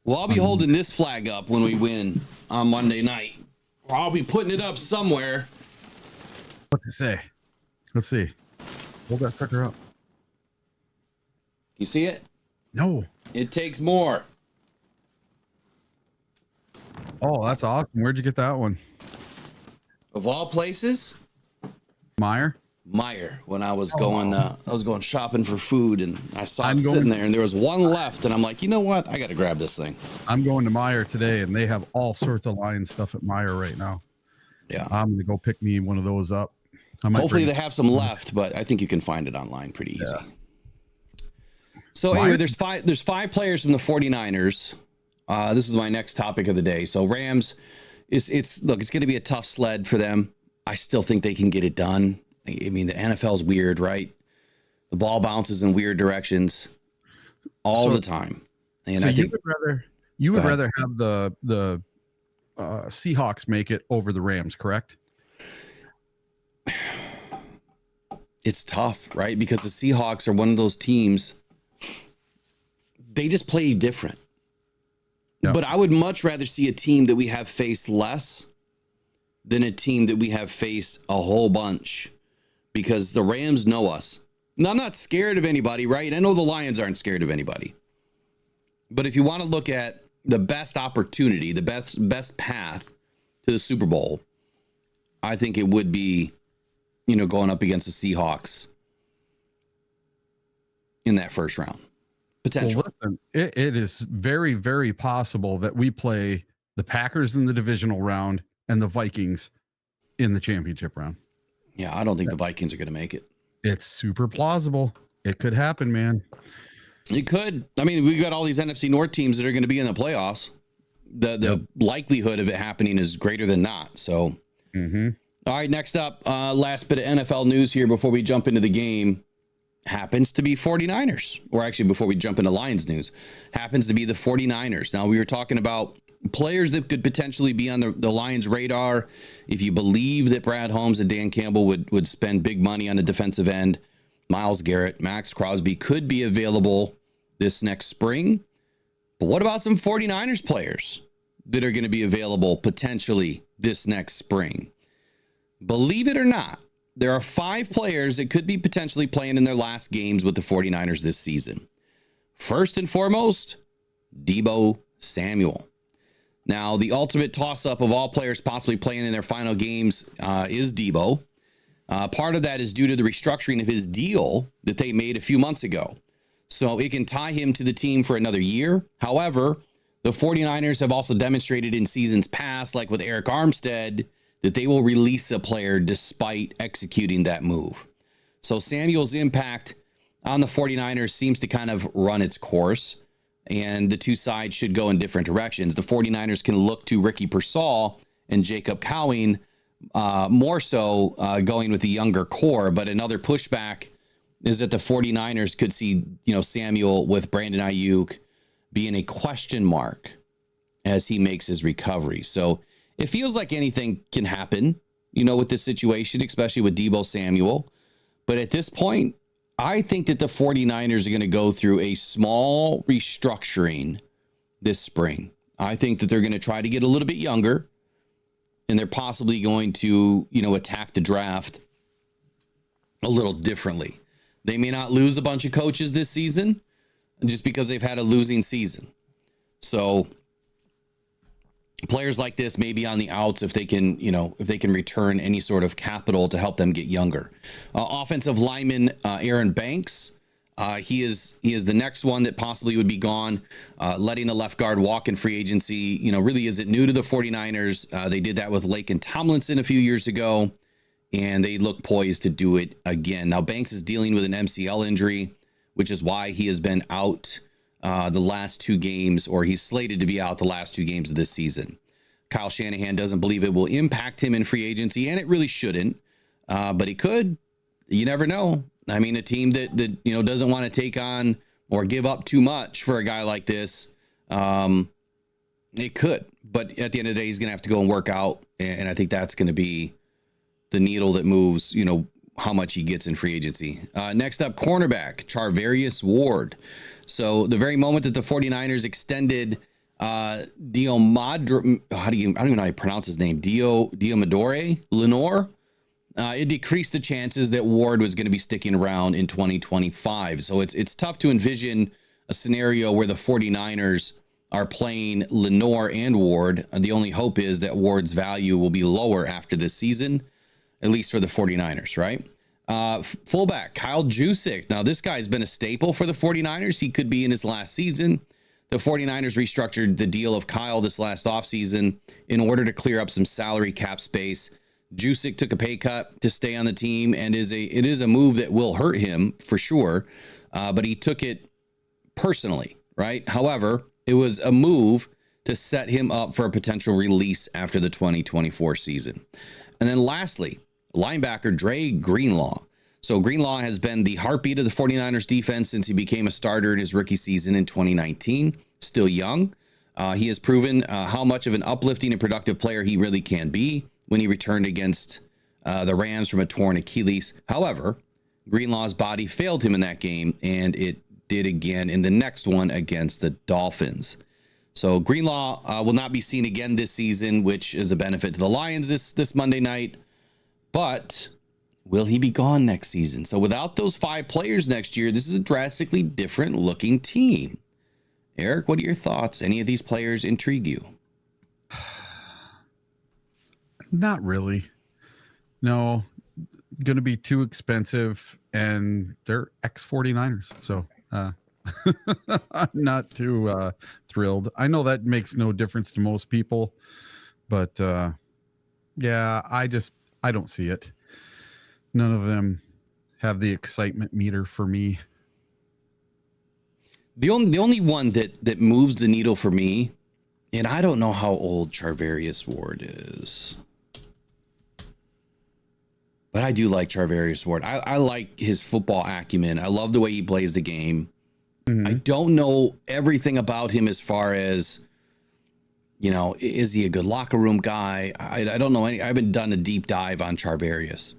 Well, I'll be holding this flag up when we win on Monday night. Or I'll be putting it up somewhere. What to say? Let's see. Hold that sucker up. You see it? No. It takes more. Oh, that's awesome. Where'd you get that one? Of all places, Meyer. When I was going shopping for food, and I saw it sitting there, and there was one left, and I'm like, you know what? I got to grab this thing. I'm going to Meyer today, and they have all sorts of Lions stuff at Meyer right now. Yeah, I'm gonna go pick me one of those up. Hopefully they have some left, but I think you can find it online pretty easy. Yeah. So anyway, there's five players from the 49ers. This is my next topic of the day. So Rams, it's going to be a tough sled for them. I still think they can get it done. I mean, the NFL's weird, right? The ball bounces in weird directions all the time. And so I think you would rather have the Seahawks make it over the Rams, correct? It's tough, right? Because the Seahawks are one of those teams. They just play different. Yep. But I would much rather see a team that we have faced less than a team that we have faced a whole bunch. because the Rams know us. Now, I'm not scared of anybody, right? I know the Lions aren't scared of anybody. But if you want to look at the best opportunity, the best path to the Super Bowl, I think it would be, going up against the Seahawks in that first round. Potential. Well, listen, it is very, very possible that we play the Packers in the divisional round and the Vikings in the championship round. Yeah, I don't think the Vikings are going to make it. It's super plausible. It could happen, man. It could. I mean, we've got all these NFC North teams that are going to be in the playoffs. The likelihood of it happening is greater than not. So, All right, next up, last bit of NFL news here before we jump into the game. Happens to be 49ers, or actually before we jump into Lions news, happens to be the 49ers. Now, we were talking about players that could potentially be on the Lions radar. If you believe that Brad Holmes and Dan Campbell would spend big money on a defensive end, Myles Garrett, Max Crosby could be available this next spring. But what about some 49ers players that are going to be available potentially this next spring? Believe it or not, there are 5 players that could be potentially playing in their last games with the 49ers this season. First and foremost, Deebo Samuel. Now, the ultimate toss-up of all players possibly playing in their final games is Deebo. Part of that is due to the restructuring of his deal that they made a few months ago. So it can tie him to the team for another year. However, the 49ers have also demonstrated in seasons past, like with Eric Armstead, that they will release a player despite executing that move. So Samuel's impact on the 49ers seems to kind of run its course, and the two sides should go in different directions. The 49ers can look to Ricky Pearsall and Jacob Cowing, more so going with the younger core, but another pushback is that the 49ers could see, Samuel with Brandon Ayuk being a question mark as he makes his recovery. So it feels like anything can happen, with this situation, especially with Deebo Samuel. But at this point, I think that the 49ers are going to go through a small restructuring this spring. I think that they're going to try to get a little bit younger, and they're possibly going to, attack the draft a little differently. They may not lose a bunch of coaches this season just because they've had a losing season. So players like this may be on the outs if they can, return any sort of capital to help them get younger. Offensive lineman Aaron Banks, he is the next one that possibly would be gone. Letting the left guard walk in free agency, really isn't new to the 49ers. They did that with Laken Tomlinson a few years ago, and they look poised to do it again. Now, Banks is dealing with an MCL injury, which is why he has been out the last 2 games, or he's slated to be out the last 2 games of this season. Kyle Shanahan doesn't believe it will impact him in free agency, and it really shouldn't, but it could. You never know. I mean, a team that doesn't want to take on or give up too much for a guy like this, it could. But at the end of the day, he's going to have to go and work out, and I think that's going to be the needle that moves, how much he gets in free agency. Next up, cornerback Charvarius Ward. So the very moment that the 49ers extended Diomadre, I don't even know how to pronounce his name, Diomadre Lenore, it decreased the chances that Ward was going to be sticking around in 2025. So it's tough to envision a scenario where the 49ers are playing Lenore and Ward. The only hope is that Ward's value will be lower after this season, at least for the 49ers, right? Fullback Kyle Juszczyk. Now, this guy's been a staple for the 49ers. He could be in his last season. The 49ers restructured the deal of Kyle this last offseason in order to clear up some salary cap space. Juszczyk took a pay cut to stay on the team, and it is a move that will hurt him for sure, but he took it personally, right? However, it was a move to set him up for a potential release after the 2024 season. And then lastly, linebacker Dre Greenlaw. So Greenlaw has been the heartbeat of the 49ers defense since he became a starter in his rookie season in 2019. Still young. He has proven how much of an uplifting and productive player he really can be when he returned against the Rams from a torn Achilles. However, Greenlaw's body failed him in that game, and it did again in the next one against the Dolphins. So Greenlaw will not be seen again this season, which is a benefit to the Lions this Monday night. But Will he be gone next season? So without those 5 players next year, this is a drastically different looking team. Eric, what are your thoughts? Any of these players intrigue you? Not really. No, going to be too expensive, and they're ex-49ers. So I'm not too thrilled. I know that makes no difference to most people, but yeah, I don't see it. None of them have the excitement meter for me. The only one that moves the needle for me, and I don't know how old Charvarius Ward is, but I do like Charvarius Ward. I like his football acumen. I love the way he plays the game. Mm-hmm. I don't know everything about him as far as, is he a good locker room guy? I don't know any. I haven't done a deep dive on Charvarius.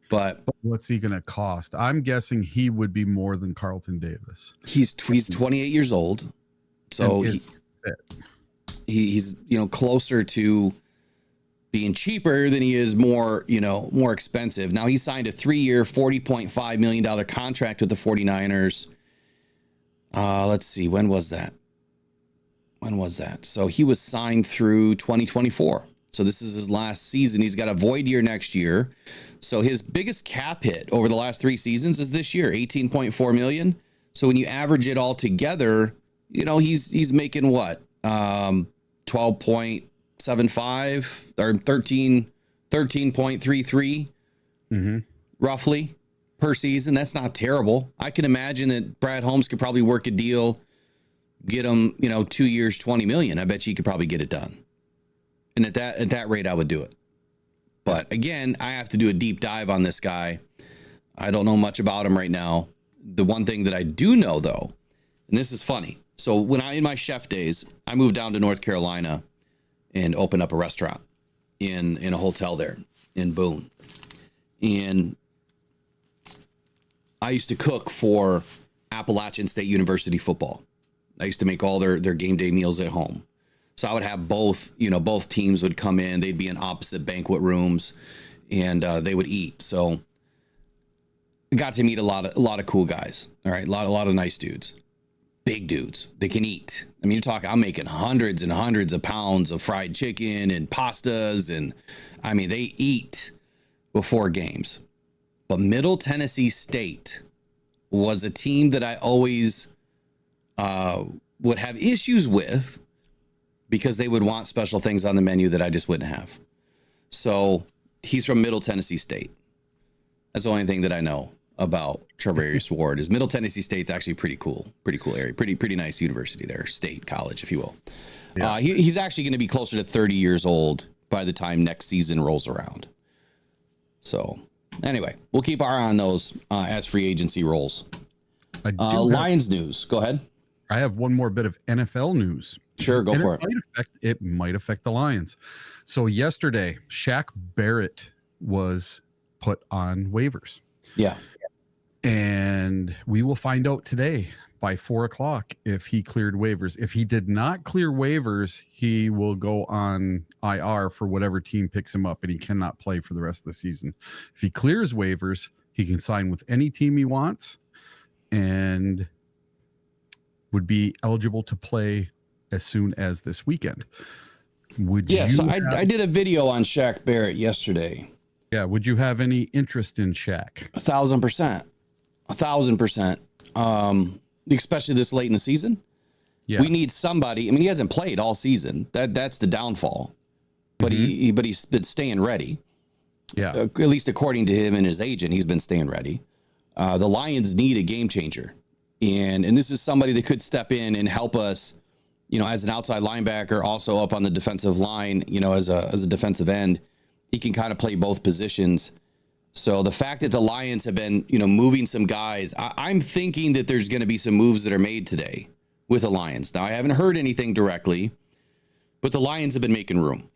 But what's he going to cost? I'm guessing he would be more than Carlton Davis. He's 28 years old, so he's closer to being cheaper than he is more expensive. Now he signed a 3-year, $40.5 million contract with the 49ers. Let's see, when was that? So he was signed through 2024. So this is his last season. He's got a void year next year. So his biggest cap hit over the last 3 seasons is this year, $18.4 million. So when you average it all together, he's making what? 12.75 or 13.33 roughly per season. That's not terrible. I can imagine that Brad Holmes could probably work a deal, get him, 2 years, $20 million. I bet you could probably get it done. And at that rate, I would do it. But again, I have to do a deep dive on this guy. I don't know much about him right now. The one thing that I do know, though, and this is funny. So when in my chef days, I moved down to North Carolina and opened up a restaurant in a hotel there in Boone. And I used to cook for Appalachian State University football. I used to make all their game day meals at home. So I would have both teams would come in. They'd be in opposite banquet rooms, and they would eat. So I got to meet a lot of cool guys. All right, a lot of nice dudes, big dudes. They can eat. I mean, you're talking. I'm making hundreds and hundreds of pounds of fried chicken and pastas, and I mean, they eat before games. But Middle Tennessee State was a team that I always would have issues with, because they would want special things on the menu that I just wouldn't have. So he's from Middle Tennessee State. That's the only thing that I know about Charvarius Ward is Middle Tennessee State's actually pretty cool area, pretty nice university there, state college, if you will. Yeah. He's actually going to be closer to 30 years old by the time next season rolls around. So anyway, we'll keep our eye on those as free agency rolls. Lions news. Go ahead. I have one more bit of NFL news. Sure, go for it. It might affect the Lions. So yesterday, Shaq Barrett was put on waivers. Yeah. And we will find out today by 4:00 if he cleared waivers. If he did not clear waivers, he will go on IR for whatever team picks him up, and he cannot play for the rest of the season. If he clears waivers, he can sign with any team he wants and would be eligible to play as soon as this weekend. So I did a video on Shaq Barrett yesterday. Yeah. Would you have any interest in Shaq? 1,000%. Especially this late in the season. Yeah. We need somebody. I mean, he hasn't played all season. That's the downfall. But he's been staying ready. Yeah. At least according to him and his agent, he's been staying ready. The Lions need a game changer. And this is somebody that could step in and help us, as an outside linebacker, also up on the defensive line, as a defensive end. He can kind of play both positions. So the fact that the Lions have been, moving some guys, I'm thinking that there's going to be some moves that are made today with the Lions. Now, I haven't heard anything directly, but the Lions have been making room.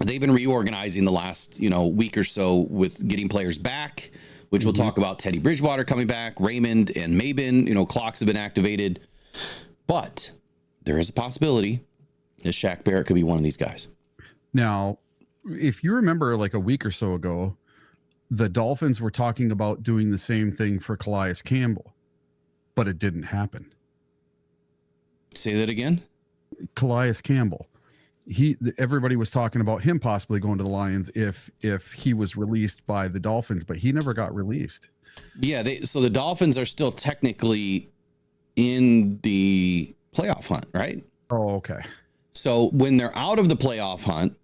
They've been reorganizing the last, week or so with getting players back, which we'll talk about. Teddy Bridgewater coming back, Raymond and Mabin, clocks have been activated. But there is a possibility that Shaq Barrett could be one of these guys. Now, if you remember like a week or so ago, the Dolphins were talking about doing the same thing for Calais Campbell, but it didn't happen. Say that again. Calais Campbell. Everybody was talking about him possibly going to the Lions if he was released by the Dolphins, but he never got released. Yeah, so the Dolphins are still technically in the playoff hunt, right? Oh, okay. So when they're out of the playoff hunt,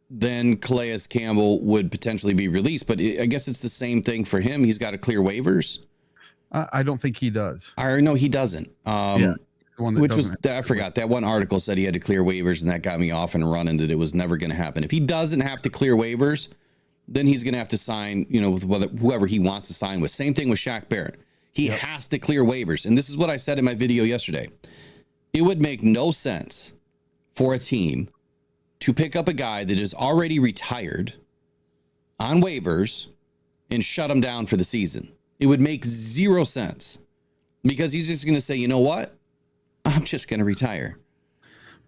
then Calais Campbell would potentially be released. But I guess it's the same thing for him. He's got to clear waivers. I don't think he does. Or no, he doesn't. Yeah. Which was, I forgot, that one article said he had to clear waivers, and that got me off and running that it was never going to happen. If he doesn't have to clear waivers, then he's going to have to sign, with whoever he wants to sign with. Same thing with Shaq Barrett. He has to clear waivers. And this is what I said in my video yesterday. It would make no sense for a team to pick up a guy that is already retired on waivers and shut him down for the season. It would make zero sense because he's just going to say, you know what? I'm just going to retire.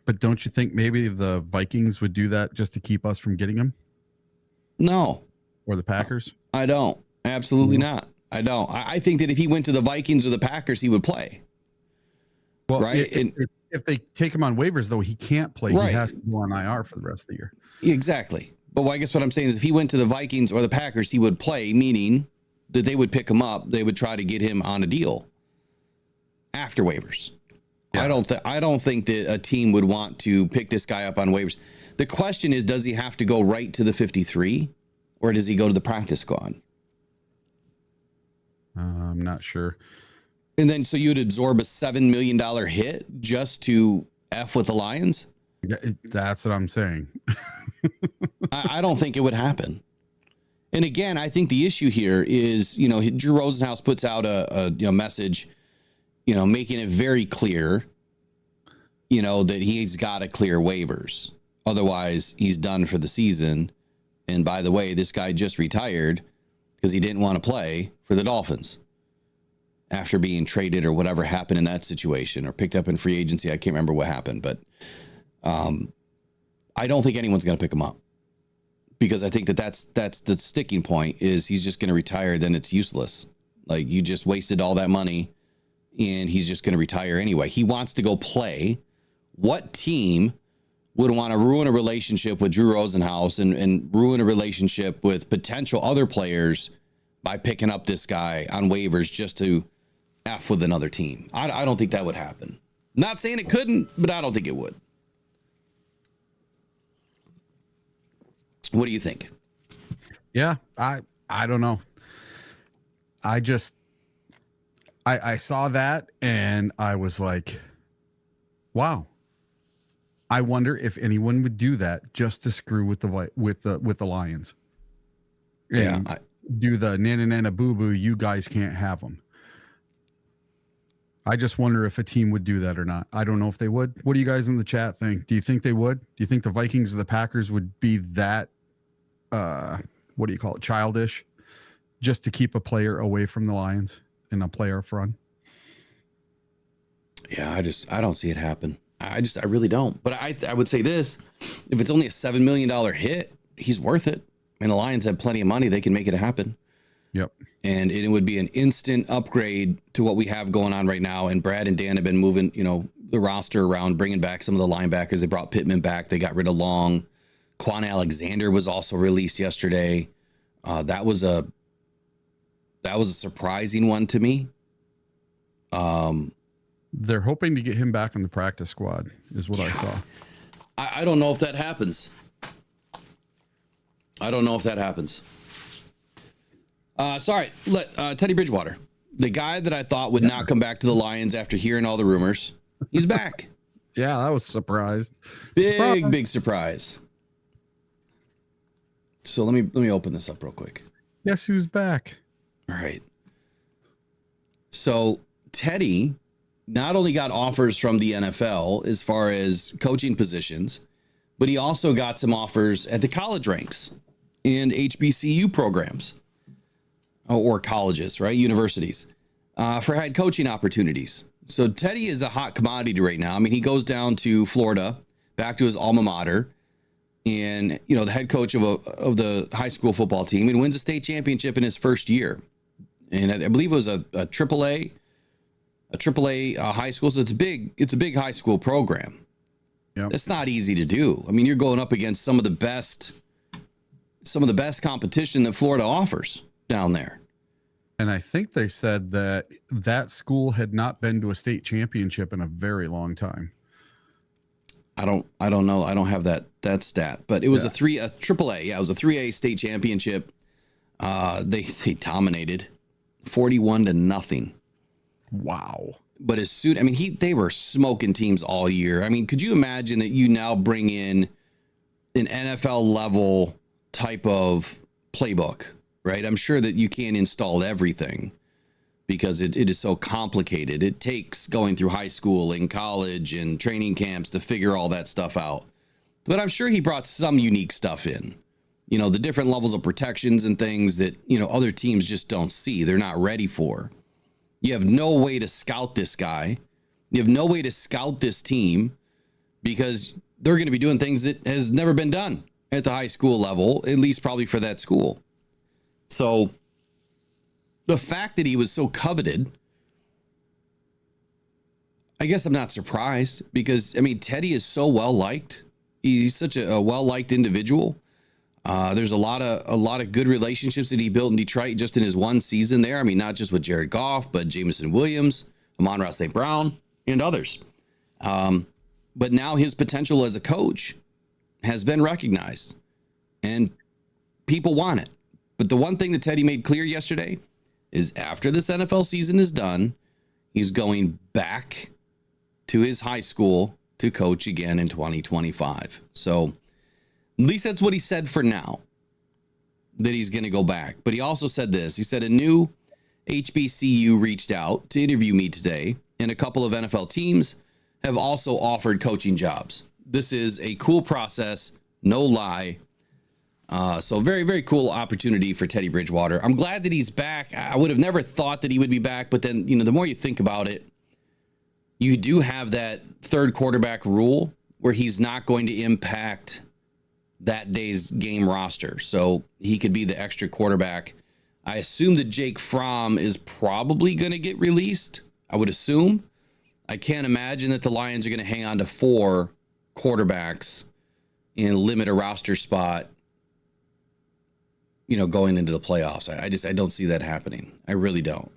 But don't you think maybe the Vikings would do that just to keep us from getting him? No. Or the Packers? I don't. Absolutely not. I don't. I think that if he went to the Vikings or the Packers, he would play. Well, right? If they take him on waivers, though, he can't play. Right. He has to go on IR for the rest of the year. Exactly. But I guess what I'm saying is if he went to the Vikings or the Packers, he would play, meaning that they would pick him up. They would try to get him on a deal after waivers. Yeah. I don't think that a team would want to pick this guy up on waivers. The question is, does he have to go right to the 53 or does he go to the practice squad? I'm not sure. And then so you'd absorb a $7 million hit just to F with the Lions? That's what I'm saying. I don't think it would happen. And again, I think the issue here is, Drew Rosenhaus puts out a message, making it very clear, that he's got to clear waivers. Otherwise, he's done for the season. And by the way, this guy just retired because he didn't want to play for the Dolphins after being traded or whatever happened in that situation or picked up in free agency. I can't remember what happened, but I don't think anyone's going to pick him up because I think that's the sticking point is he's just going to retire. Then it's useless. Like you just wasted all that money and he's just going to retire anyway. He wants to go play. What team would want to ruin a relationship with Drew Rosenhaus and ruin a relationship with potential other players by picking up this guy on waivers just to F with another team? I don't think that would happen. Not saying it couldn't, but I don't think it would. What do you think? Yeah, I don't know. I saw that and I was like, wow. I wonder if anyone would do that just to screw with the Lions. And do the nana boo boo. You guys can't have them. I just wonder if a team would do that or not. I don't know if they would. What do you guys in the chat think? Do you think they would? Do you think the Vikings or the Packers would be that, what do you call it, childish, just to keep a player away from the Lions in a playoff run? Yeah, I don't see it happen. I really don't. But I would say this, if it's only a $7 million hit, he's worth it. And the Lions have plenty of money. They can make it happen. Yep. And it would be an instant upgrade to what we have going on right now. And Brad and Dan have been moving, the roster around, bringing back some of the linebackers. They brought Pittman back. They got rid of Long. Quan Alexander was also released yesterday. That was a surprising one to me. They're hoping to get him back on the practice squad, is what I saw. I don't know if that happens. Sorry, Teddy Bridgewater, the guy that I thought would not come back to the Lions after hearing all the rumors, he's back. Yeah, that was a surprise. Big surprise. So let me open this up real quick. Guess who's back? All right. So Teddy not only got offers from the NFL as far as coaching positions, but he also got some offers at the college ranks and HBCU programs or colleges, right? Universities for head coaching opportunities. So Teddy is a hot commodity right now. I mean, he goes down to Florida, back to his alma mater, and the head coach of the high school football team, and wins a state championship in his first year. And I believe it was a triple A high school. So it's a big high school program. Yep. It's not easy to do. I mean, you're going up against some of the best competition that Florida offers down there. And I think they said that school had not been to a state championship in a very long time. I don't know. I don't have that stat, but it was a triple A. Yeah, it was a 3A state championship. They dominated 41-0. Wow. But as soon, they were smoking teams all year. I mean, could you imagine that you now bring in an NFL level type of playbook, right? I'm sure that you can't install everything because it is so complicated. It takes going through high school and college and training camps to figure all that stuff out. But I'm sure he brought some unique stuff in, the different levels of protections and things that, other teams just don't see. They're not ready for. You have no way to scout this guy. You have no way to scout this team because they're going to be doing things that has never been done at the high school level, at least probably for that school. So the fact that he was so coveted, I guess I'm not surprised because, Teddy is so well-liked. He's such a well-liked individual. There's a lot of good relationships that he built in Detroit just in his one season there. Not just with Jared Goff, but Jameson Williams, Amon-Ra St. Brown, and others. But now his potential as a coach has been recognized, and people want it. But the one thing that Teddy made clear yesterday is after this NFL season is done, he's going back to his high school to coach again in 2025. So at least that's what he said for now, that he's going to go back. But he also said this. He said a new HBCU reached out to interview me today, and a couple of NFL teams have also offered coaching jobs. This is a cool process, no lie. So very, very cool opportunity for Teddy Bridgewater. I'm glad that he's back. I would have never thought that he would be back, but then, the more you think about it, you do have that third quarterback rule where he's not going to impact that day's game roster. So he could be the extra quarterback. I assume that Jake Fromm is probably going to get released. I would assume. I can't imagine that the Lions are going to hang on to 4 quarterbacks and limit a roster spot, going into the playoffs. I don't see that happening. I really don't.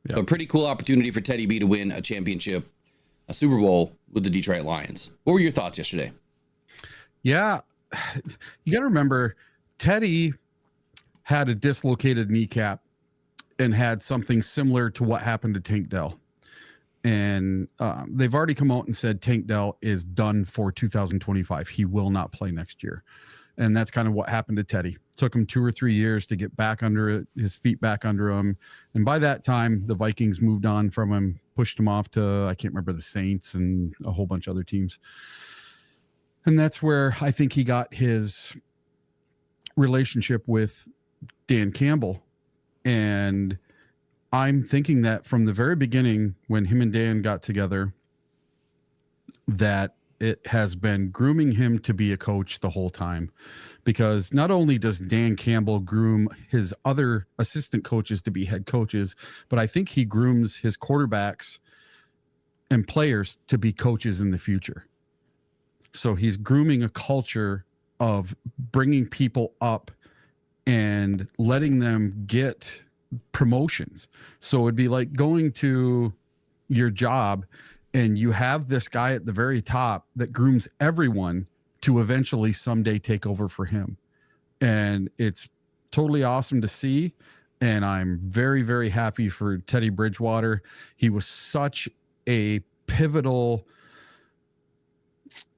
Yep. So a pretty cool opportunity for Teddy B to win a championship, a Super Bowl with the Detroit Lions. What were your thoughts yesterday? Yeah. You got to remember, Teddy had a dislocated kneecap and had something similar to what happened to Tank Dell. And they've already come out and said Tank Dell is done for 2025. He will not play next year. And that's kind of what happened to Teddy. Took him 2 or 3 years to get back under it, his feet back under him. And by that time, the Vikings moved on from him, pushed him off to, I can't remember, the Saints and a whole bunch of other teams. And that's where I think he got his relationship with Dan Campbell. And I'm thinking that from the very beginning, when him and Dan got together, that it has been grooming him to be a coach the whole time. Because not only does Dan Campbell groom his other assistant coaches to be head coaches, but I think he grooms his quarterbacks and players to be coaches in the future. So he's grooming a culture of bringing people up and letting them get promotions. So it'd be like going to your job and you have this guy at the very top that grooms everyone to eventually someday take over for him. And it's totally awesome to see. And I'm very, very happy for Teddy Bridgewater. He was such a pivotal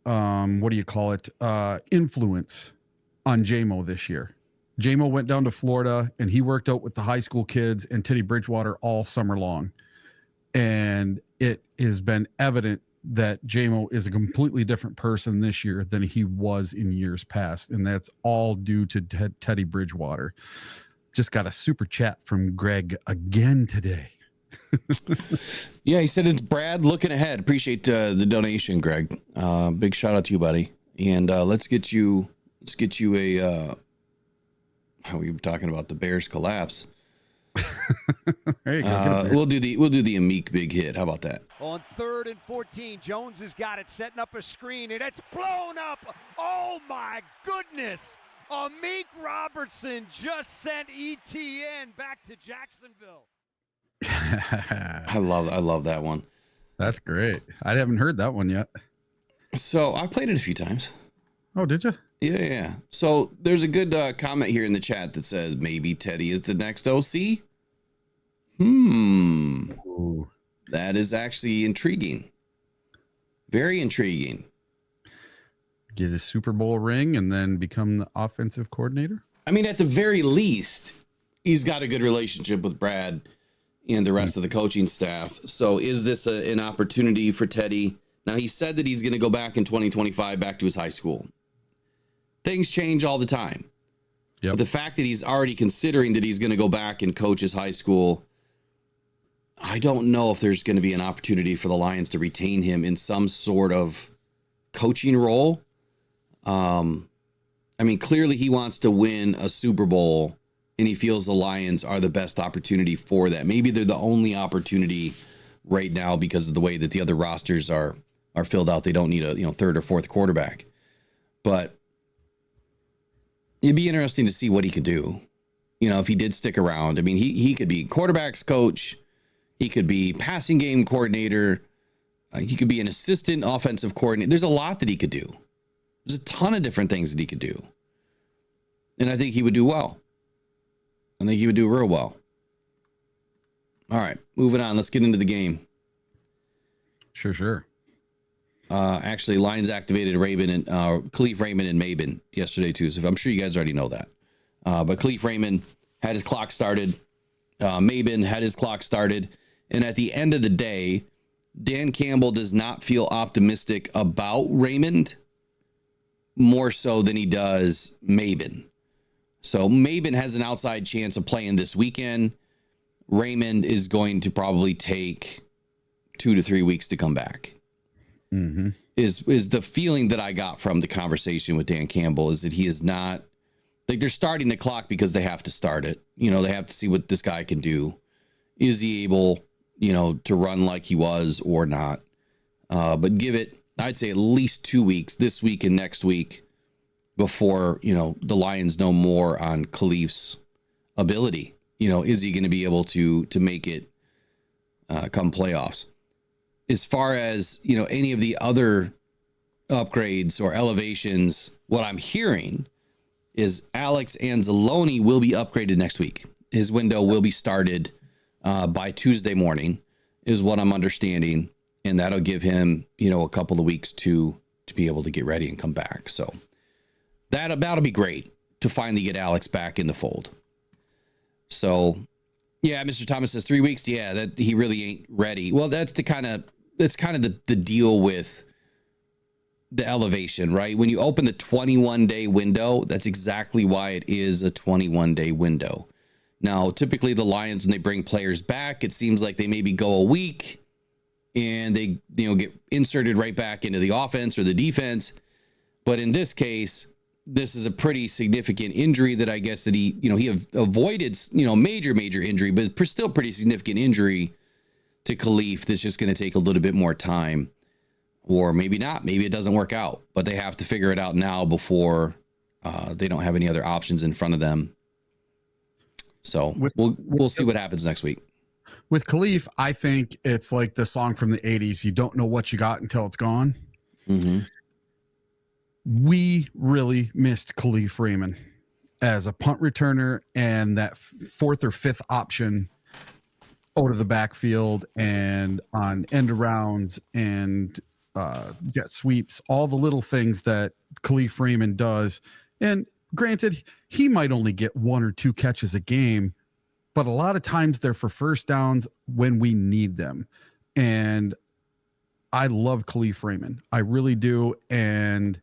influence on JMO this year. JMO went down to Florida and he worked out with the high school kids and Teddy Bridgewater all summer long. And it has been evident that JMO is a completely different person this year than he was in years past. And that's all due to Teddy Bridgewater. Just got a super chat from Greg again today. Yeah, he said it's Brad looking ahead. Appreciate the donation, Greg. Big shout out to you, buddy. And let's get you a we were talking about the Bears collapse. There you go. Get a beer. We'll do the Amik big hit. How about that? On 3rd and 14, Jones has got it, setting up a screen, and it's blown up. Oh, my goodness. Amik Robertson just sent ETN back to Jacksonville. I love that one. That's great. I haven't heard that one yet. So I played it a few times. Oh, did you? Yeah. So there's a good comment here in the chat that says maybe Teddy is the next OC. Ooh. That is actually intriguing. Very intriguing. Get a Super Bowl ring and then become the offensive coordinator? I mean, at the very least, he's got a good relationship with Brad and the rest of the coaching staff. So is this an opportunity for Teddy? Now, he said that he's going to go back in 2025 back to his high school. Things change all the time. Yep. But the fact that he's already considering that he's going to go back and coach his high school, I don't know if there's going to be an opportunity for the Lions to retain him in some sort of coaching role. I mean, clearly he wants to win a Super Bowl, and he feels the Lions are the best opportunity for that. Maybe they're the only opportunity right now because of the way that the other rosters are filled out. They don't need a third or fourth quarterback. But it'd be interesting to see what he could do. If he did stick around. I mean, he could be quarterbacks coach. He could be passing game coordinator. He could be an assistant offensive coordinator. There's a lot that he could do. There's a ton of different things that he could do. And I think he would do well. I think he would do real well. All right, moving on. Let's get into the game. Sure. Actually, Lions activated Khalif Raymond and Maben yesterday too. So I'm sure you guys already know that. But Khalif Raymond had his clock started. Maben had his clock started. And at the end of the day, Dan Campbell does not feel optimistic about Raymond more so than he does Maben. So Maben has an outside chance of playing this weekend. Raymond is going to probably take 2 to 3 weeks to come back. Mm-hmm. Is the feeling that I got from the conversation with Dan Campbell is that he is not, like, they're starting the clock because they have to start it. They have to see what this guy can do. Is he able, to run like he was or not? But give it, I'd say, at least 2 weeks, this week and next week, before, the Lions know more on Khalif's ability. Is he going to be able to make it come playoffs? As far as, any of the other upgrades or elevations, what I'm hearing is Alex Anzalone will be upgraded next week. His window will be started by Tuesday morning, is what I'm understanding. And that'll give him, a couple of weeks to be able to get ready and come back. So that'll be great to finally get Alex back in the fold. So, yeah, Mr. Thomas says 3 weeks. Yeah, that he really ain't ready. Well, that's kind of the deal with the elevation, right? When you open the 21-day window, that's exactly why it is a 21-day window. Now, typically the Lions, when they bring players back, it seems like they maybe go a week and they, get inserted right back into the offense or the defense. But in this case, this is a pretty significant injury that I guess that he avoided, major injury, but still pretty significant injury to Khalif. That's just going to take a little bit more time, or maybe not. Maybe it doesn't work out, but they have to figure it out now before they don't have any other options in front of them. So we'll see what happens next week. With Khalif, I think it's like the song from the 80s. You don't know what you got until it's gone. Mm-hmm. We really missed Khalif Raymond as a punt returner and that fourth or fifth option out of the backfield and on end arounds and jet sweeps, all the little things that Khalif Raymond does. And granted, he might only get 1 or 2 catches a game, but a lot of times they're for first downs when we need them. And I love Khalif Raymond. I really do. And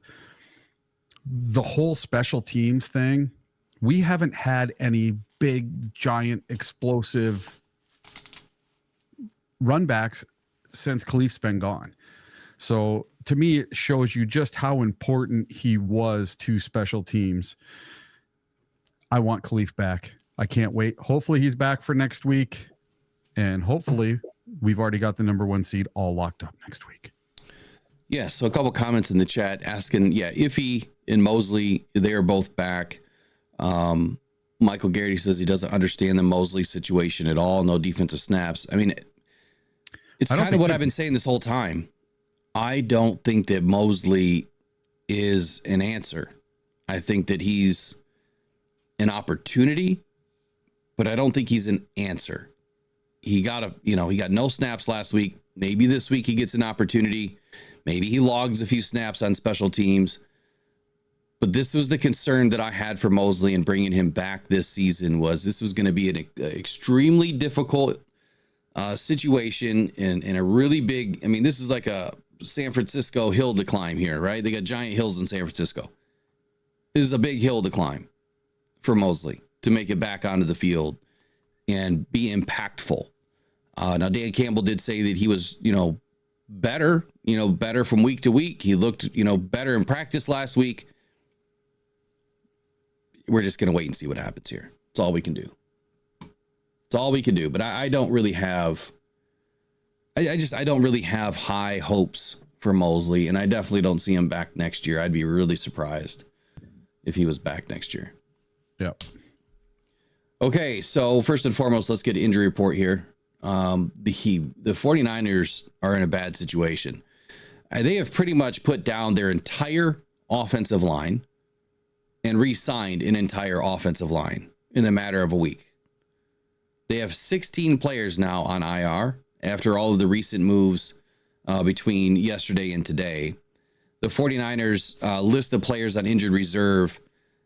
the whole special teams thing, we haven't had any big, giant, explosive run backs since Khalif's been gone. So to me, it shows you just how important he was to special teams. I want Khalif back. I can't wait. Hopefully he's back for next week. And hopefully we've already got the number 1 seed all locked up next week. Yeah, so a couple comments in the chat asking, Iffy and Mosley, they are both back. Michael Garrity says he doesn't understand the Mosley situation at all. No defensive snaps. I mean, it's kind of what I've been saying this whole time. I don't think that Mosley is an answer. I think that he's an opportunity, but I don't think he's an answer. He got no snaps last week. Maybe this week he gets an opportunity. Maybe he logs a few snaps on special teams. But this was the concern that I had for Mosley and bringing him back this season was this was going to be an extremely difficult situation and a really big, this is like a San Francisco hill to climb here, right? They got giant hills in San Francisco. This is a big hill to climb for Mosley to make it back onto the field and be impactful. Now, Dan Campbell did say that he was, better from week to week. He looked, better in practice last week. We're just going to wait and see what happens here. That's all we can do. It's all we can do. But I don't really have, I don't really have high hopes for Mosley, and I definitely don't see him back next year. I'd be really surprised if he was back next year. Yep. Okay, so first and foremost, let's get an injury report here. The 49ers are in a bad situation. They have pretty much put down their entire offensive line and re-signed an entire offensive line in a matter of a week. They have 16 players now on IR after all of the recent moves between yesterday and today. The 49ers list of players on injured reserve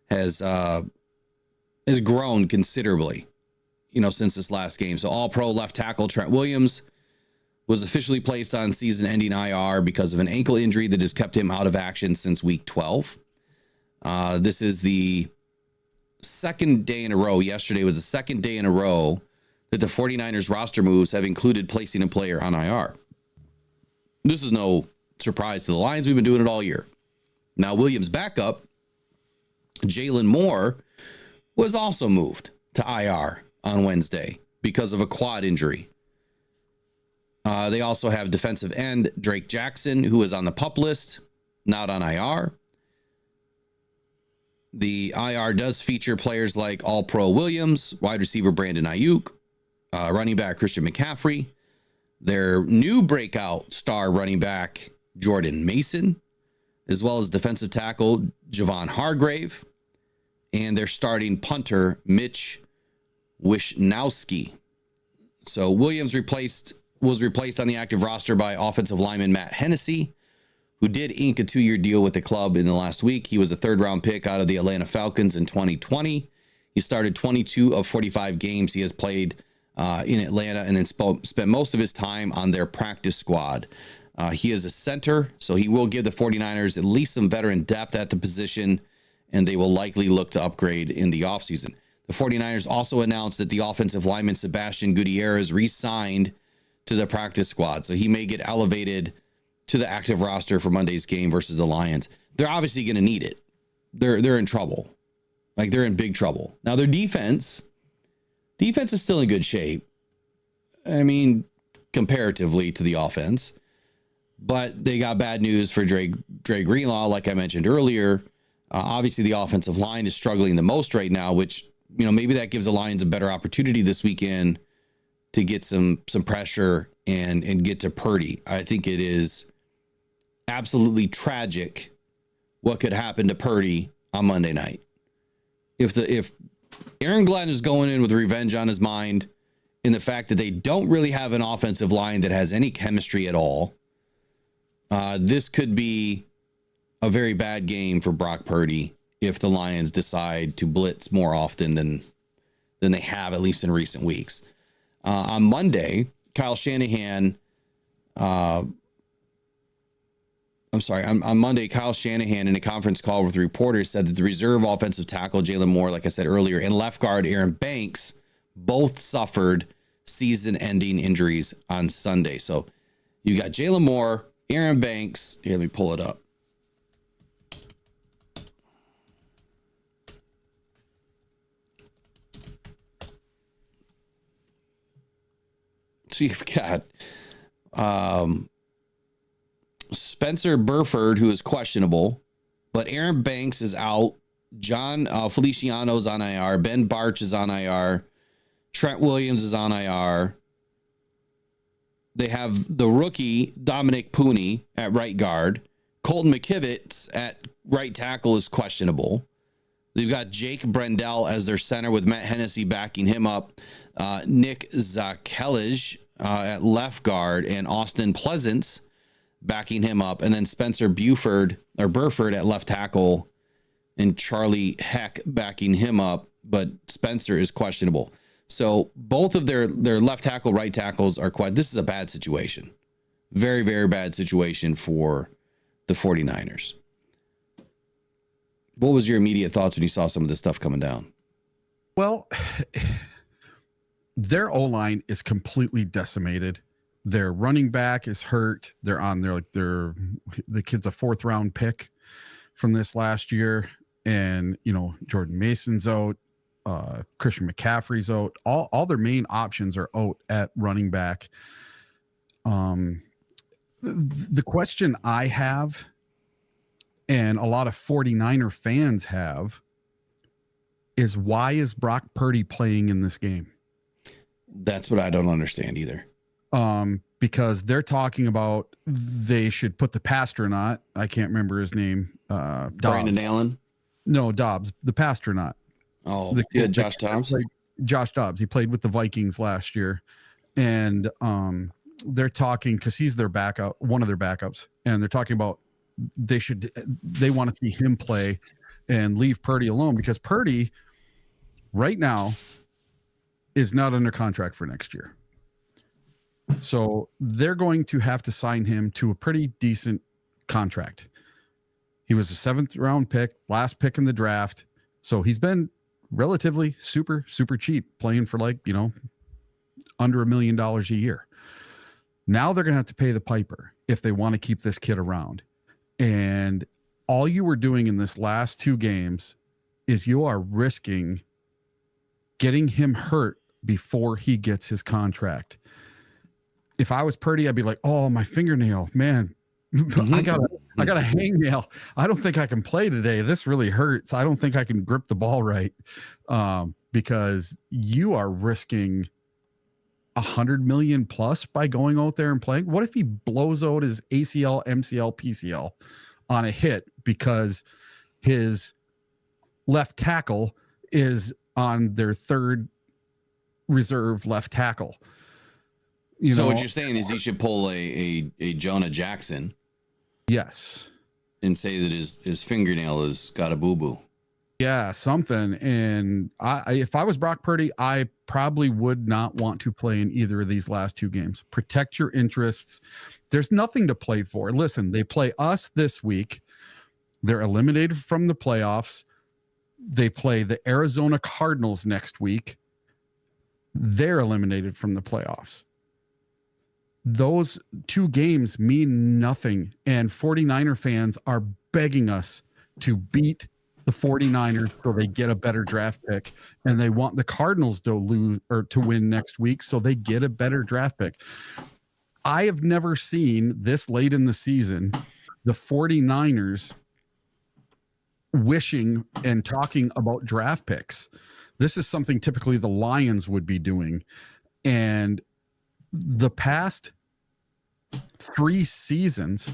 has grown considerably, since this last game. So all-pro left tackle Trent Williams was officially placed on season-ending IR because of an ankle injury that has kept him out of action since week 12. This is the second day in a row. Yesterday was the second day in a row that the 49ers roster moves have included placing a player on IR. This is no surprise to the Lions. We've been doing it all year. Now, Williams' backup, Jalen Moore, was also moved to IR on Wednesday because of a quad injury. They also have defensive end Drake Jackson, who is on the PUP list, not on IR. The IR does feature players like All-Pro Williams, wide receiver Brandon Ayuk, running back Christian McCaffrey, their new breakout star running back Jordan Mason, as well as defensive tackle Javon Hargrave, and their starting punter Mitch Wishnowski. So Williams was replaced on the active roster by offensive lineman Matt Hennessy, who did ink a 2-year deal with the club in the last week. He was a third-round pick out of the Atlanta Falcons in 2020. He started 22 of 45 games he has played in Atlanta and then spent most of his time on their practice squad. He is a center, so he will give the 49ers at least some veteran depth at the position, and they will likely look to upgrade in the offseason. The 49ers also announced that the offensive lineman Sebastian Gutierrez re-signed to the practice squad, so he may get elevated to the active roster for Monday's game versus the Lions. They're obviously going to need it. They're in trouble. Like, they're in big trouble. Now, their defense is still in good shape. I mean, comparatively to the offense. But they got bad news for Dre Greenlaw, like I mentioned earlier. Obviously, the offensive line is struggling the most right now, which, maybe that gives the Lions a better opportunity this weekend to get some pressure and get to Purdy. I think it is absolutely tragic what could happen to Purdy on Monday night. If Aaron Glenn is going in with revenge on his mind in the fact that they don't really have an offensive line that has any chemistry at all, this could be a very bad game for Brock Purdy if the Lions decide to blitz more often than they have, at least in recent weeks. On Monday, Kyle Shanahan, on Monday, Kyle Shanahan in a conference call with reporters said that the reserve offensive tackle, Jalen Moore, like I said earlier, and left guard, Aaron Banks, both suffered season-ending injuries on Sunday. So you got Jalen Moore Aaron Banks, here, let me pull it up. So you've got Spencer Burford, who is questionable, but Aaron Banks is out. John Feliciano's on IR. Ben Barch is on IR. Trent Williams is on IR. They have the rookie Dominic Pooney at right guard. Colton McKivitz at right tackle is questionable. They've got Jake Brendel as their center with Matt Hennessy backing him up. Nick Zakelij at left guard and Austin Pleasance backing him up. And then Spencer Burford at left tackle and Charlie Heck backing him up. But Spencer is questionable. So both of their left tackle, right tackles are quite. This is a bad situation. Very, very bad situation for the 49ers. What was your immediate thoughts when you saw some of this stuff coming down? Well, their O-line is completely decimated. Their running back is hurt. They're on the kid's a 4th round pick from this last year. And, Jordan Mason's out. Christian McCaffrey's out. All their main options are out at running back. The question I have, and a lot of 49er fans have, is why is Brock Purdy playing in this game? That's what I don't understand either. Because they're talking about they should put the Pastronaut. I can't remember his name. Brandon Allen? No, Dobbs, the Pastronaut. Oh, Josh Dobbs. Josh Dobbs. He played with the Vikings last year, and they're talking because he's their backup, one of their backups, and they're talking about they want to see him play and leave Purdy alone because Purdy right now is not under contract for next year. So they're going to have to sign him to a pretty decent contract. He was a 7th round pick, last pick in the draft. So he's been relatively super, super cheap, playing for under $1 million a year. Now they're going to have to pay the piper if they want to keep this kid around. And all you were doing in this last 2 games is you are risking getting him hurt before he gets his contract. If I was Purdy, I'd be like, oh, my fingernail, man. I got a hangnail. I don't think I can play today. This really hurts. I don't think I can grip the ball right. Because you are risking $100 million plus by going out there and playing. What if he blows out his ACL, MCL, PCL on a hit because his left tackle is on their 3rd reserve left tackle? So what you're saying is he should pull a Jonah Jackson. Yes. And say that his fingernail has got a boo-boo. Yeah, something. And if I was Brock Purdy, I probably would not want to play in either of these last 2 games. Protect your interests. There's nothing to play for. Listen, they play us this week. They're eliminated from the playoffs. They play the Arizona Cardinals next week. They're eliminated from the playoffs. Those 2 games mean nothing. And 49er fans are begging us to beat the 49ers so they get a better draft pick. And they want the Cardinals to lose or to win next week so they get a better draft pick. I have never seen this late in the season the 49ers wishing and talking about draft picks. This is something typically the Lions would be doing. And the past 3 seasons,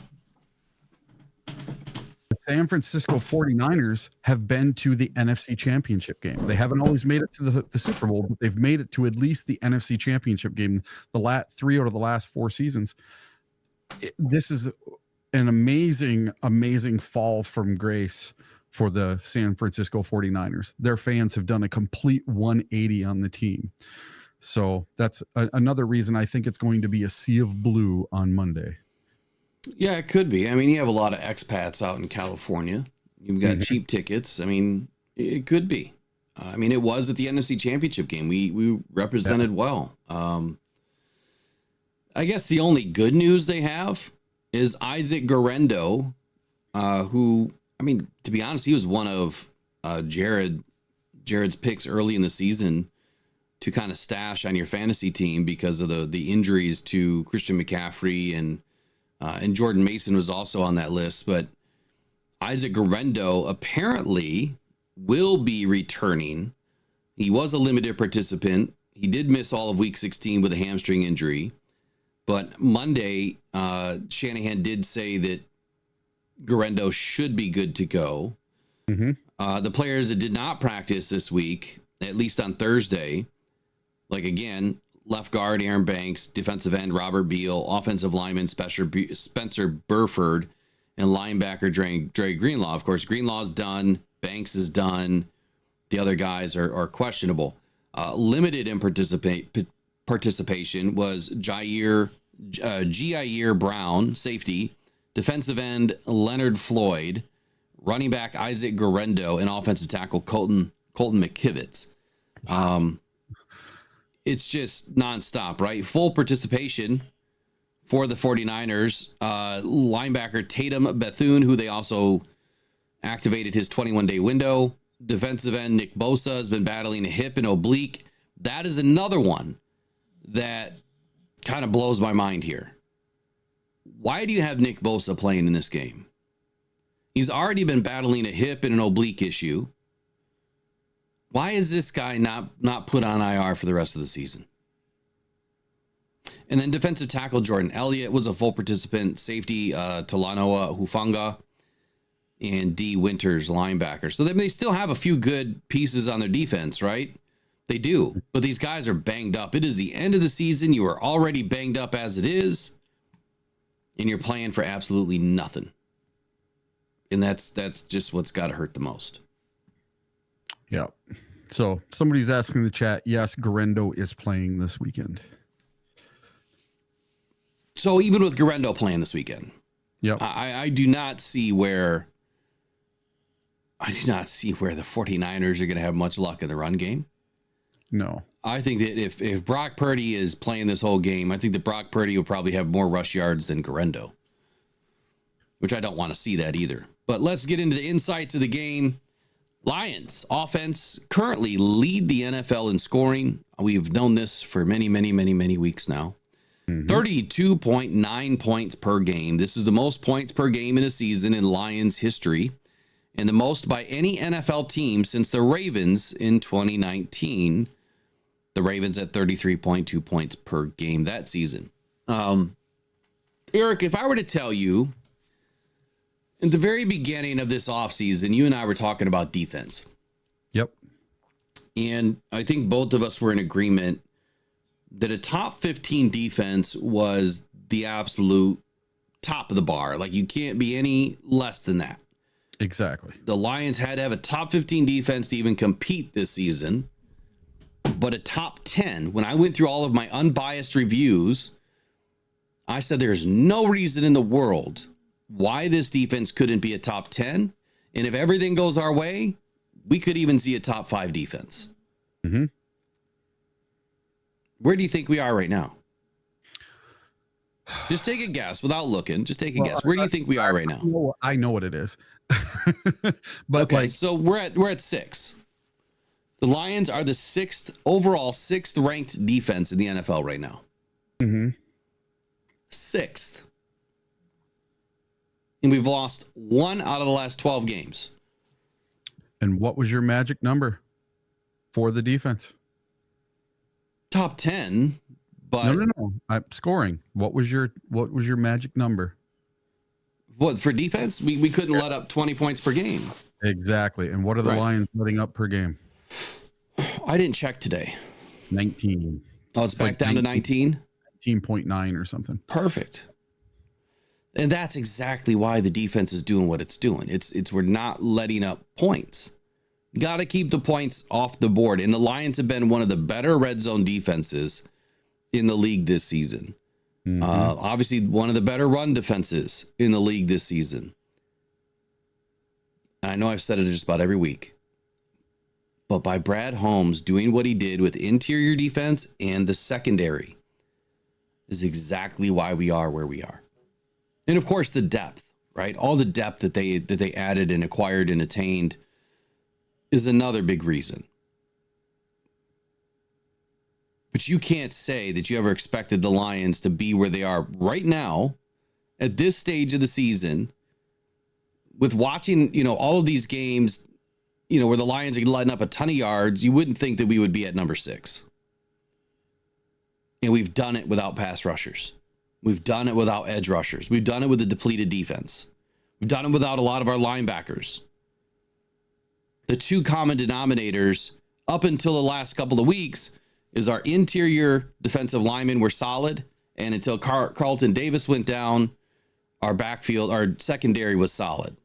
the San Francisco 49ers have been to the NFC Championship game. They haven't always made it to the Super Bowl, but they've made it to at least the NFC Championship game the 3 out of the last 4 seasons. This is an amazing, amazing fall from grace for the San Francisco 49ers. Their fans have done a complete 180 on the team. So that's another reason I think it's going to be a sea of blue on Monday. Yeah, it could be. I mean, you have a lot of expats out in California. You've got cheap tickets. I mean, it could be. I mean, it was at the NFC Championship game. We represented well. I guess the only good news they have is Isaac Guerrero, who, I mean, to be honest, he was one of Jared's picks early in the season to kind of stash on your fantasy team because of the injuries to Christian McCaffrey, and Jordan Mason was also on that list. But Isaac Guerrero apparently will be returning. He was a limited participant. He did miss all of week 16 with a hamstring injury. But Monday, Shanahan did say that Guerrero should be good to go. The players that did not practice this week, at least on Thursday, like again, left guard Aaron Banks, defensive end Robert Beal, offensive lineman Spencer Burford, and linebacker Dre Greenlaw. Of course, Greenlaw's done. Banks is done. The other guys are questionable. Limited in participation was Jair Brown, safety, defensive end Leonard Floyd, running back Isaac Guerrero, and offensive tackle Colton McKivitz. It's just nonstop, right? Full participation for the 49ers. Linebacker Tatum Bethune, who they also activated his 21-day window. Defensive end Nick Bosa has been battling a hip and oblique. That is another one that kind of blows my mind here. Why do you have Nick Bosa playing in this game? He's already been battling a hip and an oblique issue. Why is this guy not put on IR for the rest of the season? And then defensive tackle Jordan Elliott was a full participant. Safety Talanoa Hufanga and D Winters linebacker. So they still have a few good pieces on their defense, right? They do. But these guys are banged up. It is the end of the season. You are already banged up as it is. And you're playing for absolutely nothing. And that's just what's got to hurt the most. Yeah. So somebody's asking in the chat. Yes, Guerrero is playing this weekend. So even with Guerrero playing this weekend, yep. I do not see where the 49ers are going to have much luck in the run game. No. I think that if Brock Purdy is playing this whole game, I think that Brock Purdy will probably have more rush yards than Guerrero, which I don't want to see that either. But let's get into the insights of the game. Lions offense currently lead the NFL in scoring. We've known this for many, many, many, many weeks now. 32.9 points per game. This is the most points per game in a season in Lions history, and the most by any NFL team since the Ravens in 2019. The Ravens at 33.2 points per game that season. Eric, if I were to tell you, in the very beginning of this offseason, you and I were talking about defense. Yep. And I think both of us were in agreement that a top 15 defense was the absolute top of the bar. Like, you can't be any less than that. Exactly. The Lions had to have a top 15 defense to even compete this season. But a top 10, when I went through all of my unbiased reviews, I said there's no reason in the world why this defense couldn't be a top 10. And if everything goes our way, we could even see a top 5 defense. Where do you think we are right now? Just take a guess without looking. Just take a guess. Where do you think we are right now? I know what it is. But okay, so we're at 6. The Lions are the overall sixth ranked defense in the NFL right now. 6th. And we've lost 1 out of the last 12 games. And what was your magic number for the defense? Top 10, but no. I'm scoring. What was your magic number? What for defense? We couldn't let up 20 points per game. Exactly. And what are the Lions letting up per game? I didn't check today. 19. Oh, it's back like down 19? 19.9 or something. Perfect. And that's exactly why the defense is doing what it's doing. It's we're not letting up points. Got to keep the points off the board. And the Lions have been one of the better red zone defenses in the league this season. Obviously, one of the better run defenses in the league this season. And I know I've said it just about every week. But by Brad Holmes doing what he did with interior defense and the secondary is exactly why we are where we are. And of course, the depth, right? All the depth that they added and acquired and attained is another big reason. But you can't say that you ever expected the Lions to be where they are right now at this stage of the season with watching, all of these games, where the Lions are letting up a ton of yards. You wouldn't think that we would be at number 6. And we've done it without pass rushers. We've done it without edge rushers. We've done it with a depleted defense. We've done it without a lot of our linebackers. The two common denominators up until the last couple of weeks is our interior defensive linemen were solid, and until Carlton Davis went down, our secondary was solid.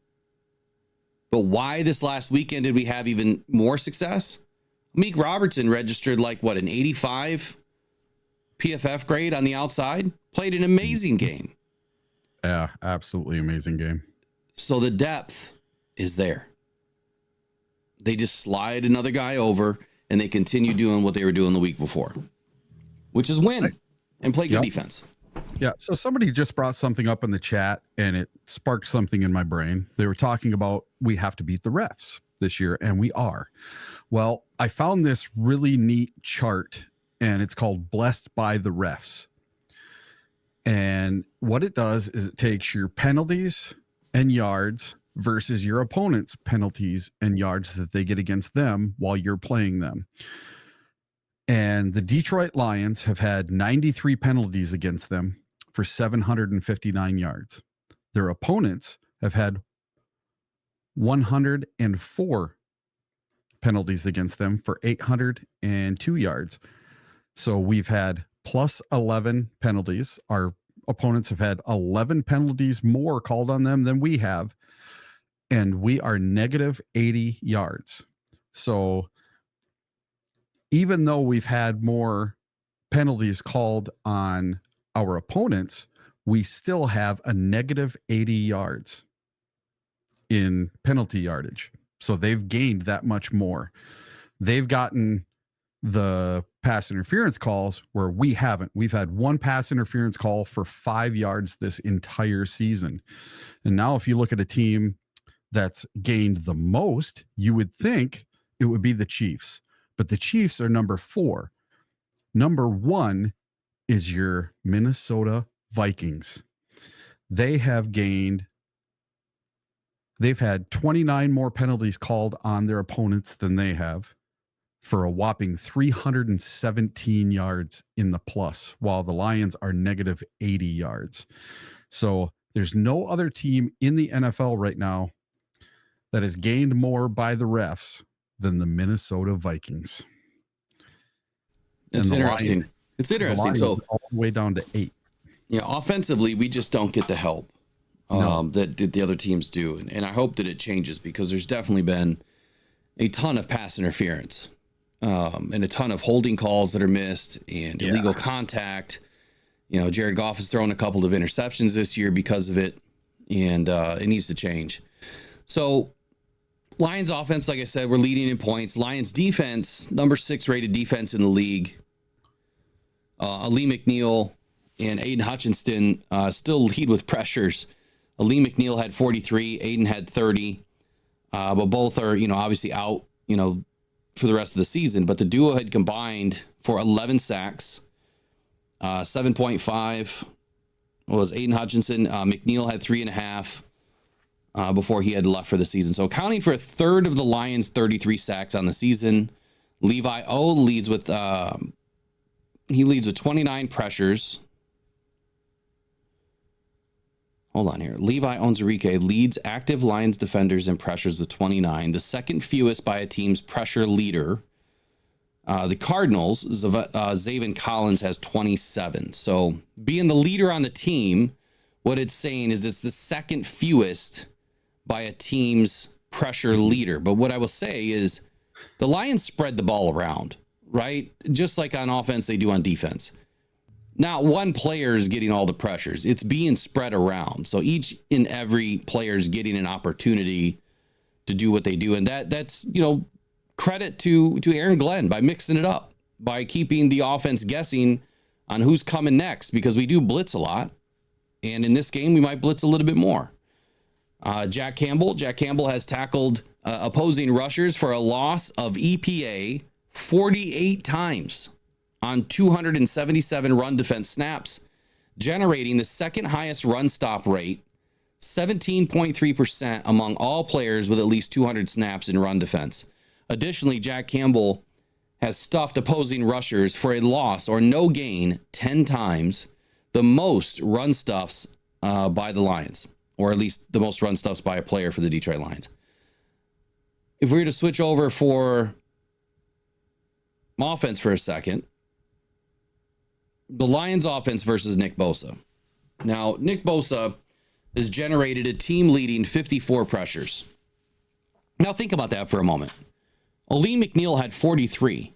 But why this last weekend did we have even more success? Meek Robertson registered an 85 PFF grade on the outside, played an amazing game. Yeah, absolutely amazing game. So the depth is there. They just slide another guy over, and they continue doing what they were doing the week before, which is win and play good defense. Yeah. So somebody just brought something up in the chat, and it sparked something in my brain. They were talking about we have to beat the refs this year, and we are. Well, I found this really neat chart, and it's called Blessed by the Refs. And what it does is it takes your penalties and yards versus your opponent's penalties and yards that they get against them while you're playing them. And the Detroit Lions have had 93 penalties against them for 759 yards. Their opponents have had 104 penalties against them for 802 yards. So we've had plus 11 penalties. Our opponents have had 11 penalties more called on them than we have. And we are negative 80 yards. So even though we've had more penalties called on our opponents, we still have a negative 80 yards in penalty yardage. So they've gained that much more. They've gotten the pass interference calls where we haven't. We've had one pass interference call for 5 yards this entire season. And now if you look at a team that's gained the most, you would think it would be the Chiefs. But the Chiefs are number 4. Number 1 is your Minnesota Vikings. They've had 29 more penalties called on their opponents than they have, for a whopping 317 yards in the plus, while the Lions are negative 80 yards. So there's no other team in the NFL right now that has gained more by the refs than the Minnesota Vikings. It's interesting. It's interesting. So all the way down to 8. Yeah, offensively, we just don't get the help that the other teams do. And I hope that it changes, because there's definitely been a ton of pass interference and a ton of holding calls that are missed and illegal contact. Jared Goff has thrown a couple of interceptions this year because of it, and it needs to change. So Lions offense, like I said, we're leading in points. Lions defense, number 6 rated defense in the league. Ali McNeil and Aiden Hutchinson still lead with pressures. Ali McNeil had 43, Aiden had 30, but both are, obviously out, for the rest of the season. But the duo had combined for 11 sacks. 7.5 was Aiden Hutchinson. McNeil had 3.5 before he had left for the season. So accounting for a third of the Lions' 33 sacks on the season. Levi O leads with 29 pressures. Hold on here. Levi Onwuzurike leads active Lions defenders in pressures with 29, the second fewest by a team's pressure leader. The Cardinals, Zaven Collins has 27. So being the leader on the team, what it's saying is it's the second fewest by a team's pressure leader. But what I will say is the Lions spread the ball around, right? Just like on offense, they do on defense. Not one player is getting all the pressures. It's being spread around. So each and every player is getting an opportunity to do what they do. And that's, credit to Aaron Glenn by mixing it up, by keeping the offense guessing on who's coming next, because we do blitz a lot. And in this game, we might blitz a little bit more. Jack Campbell has tackled opposing rushers for a loss of EPA 48 times on 277 run defense snaps, generating the second highest run stop rate, 17.3% among all players with at least 200 snaps in run defense. Additionally, Jack Campbell has stuffed opposing rushers for a loss or no gain 10 times, the most run stuffs by the Lions, or at least the most run stuffs by a player for the Detroit Lions. If we were to switch over for offense for a second, the Lions offense versus Nick Bosa. Now, Nick Bosa has generated a team-leading 54 pressures. Now, think about that for a moment. Aleem McNeil had 43.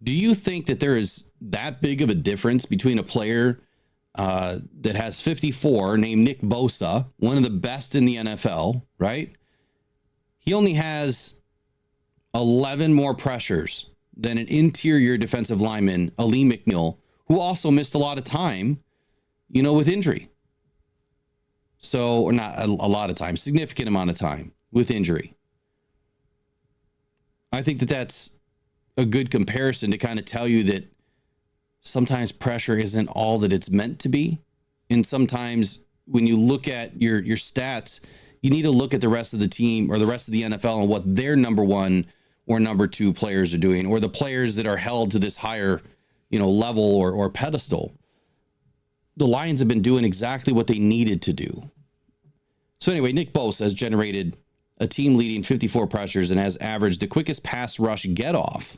Do you think that there is that big of a difference between a player that has 54, named Nick Bosa, one of the best in the NFL, right? He only has 11 more pressures than an interior defensive lineman, Aleem McNeil, who also missed a lot of time, with injury. So, or not a lot of time, significant amount of time with injury. I think that that's a good comparison to kind of tell you that sometimes pressure isn't all that it's meant to be. And sometimes when you look at your stats, you need to look at the rest of the team or the rest of the NFL and what their number one or number two players are doing, or the players that are held to this higher, level or pedestal. The Lions have been doing exactly what they needed to do. So anyway, Nick Bosa has generated a team-leading 54 pressures and has averaged the quickest pass rush get-off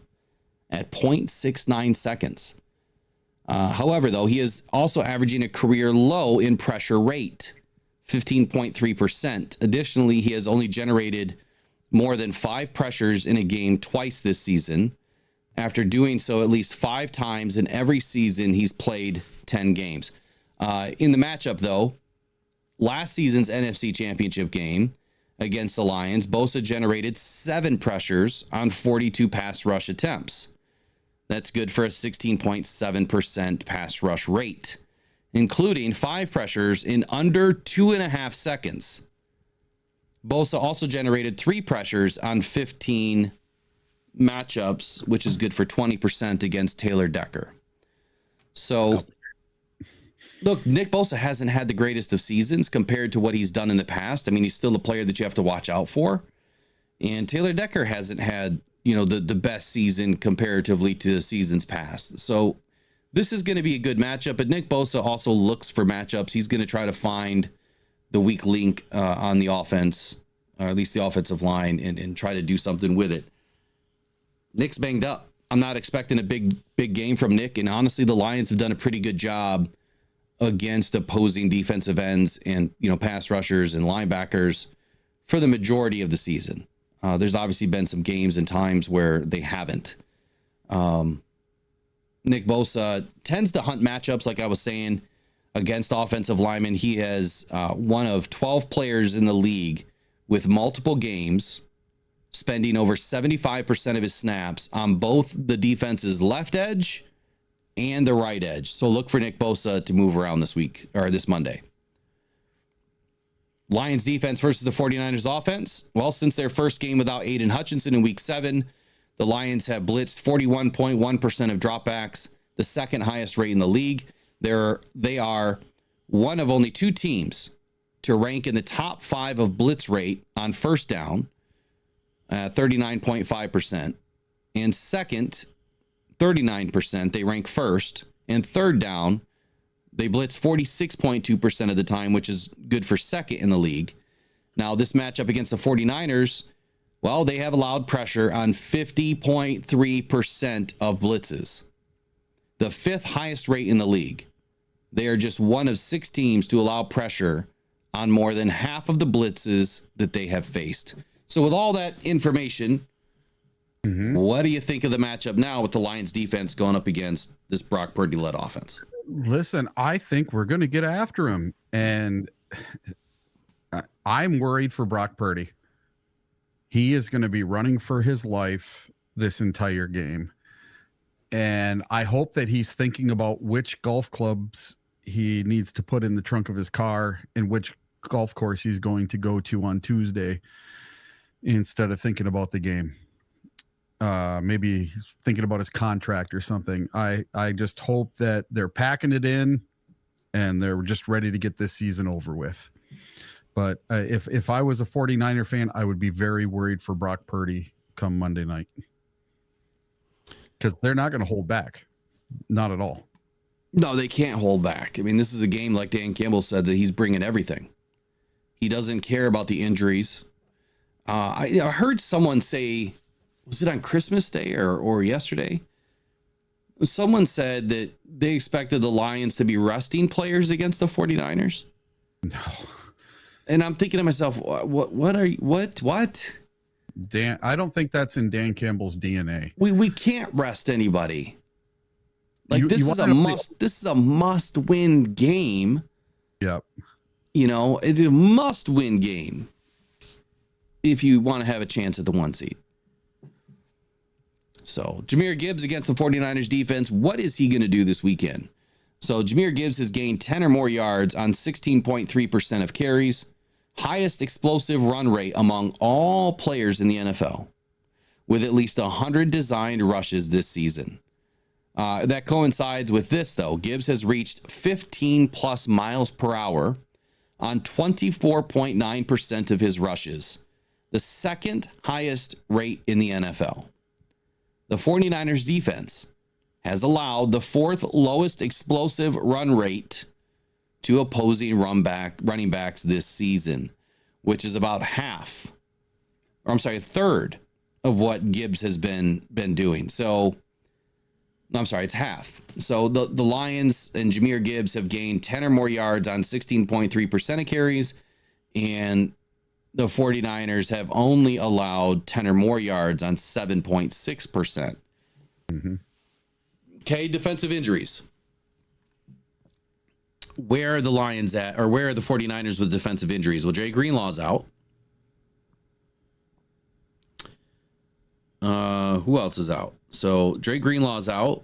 at 0.69 seconds. However, though, he is also averaging a career low in pressure rate, 15.3%. Additionally, he has only generated more than 5 pressures in a game twice this season, after doing so at least 5 times in every season he's played 10 games. In the matchup, though, last season's NFC Championship game against the Lions, Bosa generated 7 pressures on 42 pass rush attempts. That's good for a 16.7% pass rush rate, including 5 pressures in under 2.5 seconds. Bosa also generated 3 pressures on 15 matchups, which is good for 20% against Taylor Decker. So, look, Nick Bosa hasn't had the greatest of seasons compared to what he's done in the past. I mean, he's still a player that you have to watch out for. And Taylor Decker hasn't had, the best season comparatively to the seasons past. So this is going to be a good matchup, but Nick Bosa also looks for matchups. He's going to try to find the weak link on the offense, or at least the offensive line, and try to do something with it. Nick's banged up. I'm not expecting a big game from Nick, and honestly, the Lions have done a pretty good job against opposing defensive ends and, pass rushers and linebackers for the majority of the season. There's obviously been some games and times where they haven't. Nick Bosa tends to hunt matchups, like I was saying, against offensive linemen. He has one of 12 players in the league with multiple games spending over 75% of his snaps on both the defense's left edge and the right edge. So look for Nick Bosa to move around this week, or this Monday. Lions defense versus the 49ers offense. Well, since their first game without Aiden Hutchinson in week 7, the Lions have blitzed 41.1% of dropbacks, the second highest rate in the league. They are one of only 2 teams to rank in the top 5 of blitz rate on first down, 39.5%. And second, 39%. They rank first. And third down, they blitz 46.2% of the time, which is good for second in the league. Now, this matchup against the 49ers, well, they have allowed pressure on 50.3% of blitzes, the 5th highest rate in the league. They are just one of 6 teams to allow pressure on more than half of the blitzes that they have faced. So with all that information, what do you think of the matchup now with the Lions defense going up against this Brock Purdy-led offense? Listen, I think we're going to get after him, and I'm worried for Brock Purdy. He is going to be running for his life this entire game, and I hope that he's thinking about which golf clubs he needs to put in the trunk of his car and which golf course he's going to go to on Tuesday instead of thinking about the game. Maybe he's thinking about his contract or something. I just hope that they're packing it in and they're just ready to get this season over with. But if I was a 49er fan, I would be very worried for Brock Purdy come Monday night, because they're not going to hold back. Not at all. No, they can't hold back. I mean, this is a game, like Dan Campbell said, that he's bringing everything. He doesn't care about the injuries. I heard someone say, was it on Christmas Day or yesterday? Someone said that they expected the Lions to be resting players against the 49ers. No. And I'm thinking to myself, what? Dan, I don't think that's in Dan Campbell's DNA. We can't rest anybody. Like, this is a must win game. Yep. You know, it's a must win game if you want to have a chance at the 1 seed. So Jahmyr Gibbs against the 49ers defense. What is he going to do this weekend? So Jahmyr Gibbs has gained 10 or more yards on 16.3% of carries, highest explosive run rate among all players in the NFL, with at least 100 designed rushes this season. That coincides with this, though. Gibbs has reached 15 plus miles per hour on 24.9% of his rushes, the second highest rate in the NFL. The 49ers defense has allowed the fourth lowest explosive run rate to opposing running backs this season, which is about third of what Gibbs has been doing. So, I'm sorry, it's half. So the Lions and Jahmyr Gibbs have gained 10 or more yards on 16.3% of carries, and the 49ers have only allowed 10 or more yards on 7.6%. Mm-hmm. Okay, defensive injuries. Where are the Lions at, or where are the 49ers with defensive injuries? Well, Dre Greenlaw's out. Who else is out? So Dre Greenlaw's out.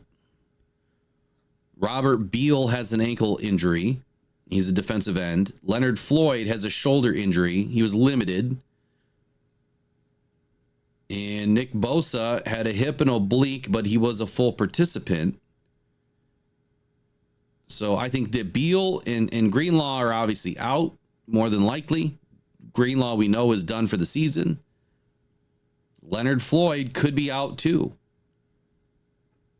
Robert Beal has an ankle injury. He's a defensive end. Leonard Floyd has a shoulder injury. He was limited. And Nick Bosa had a hip and oblique, but he was a full participant. So I think that Beal and Greenlaw are obviously out, more than likely. Greenlaw, we know, is done for the season. Leonard Floyd could be out too.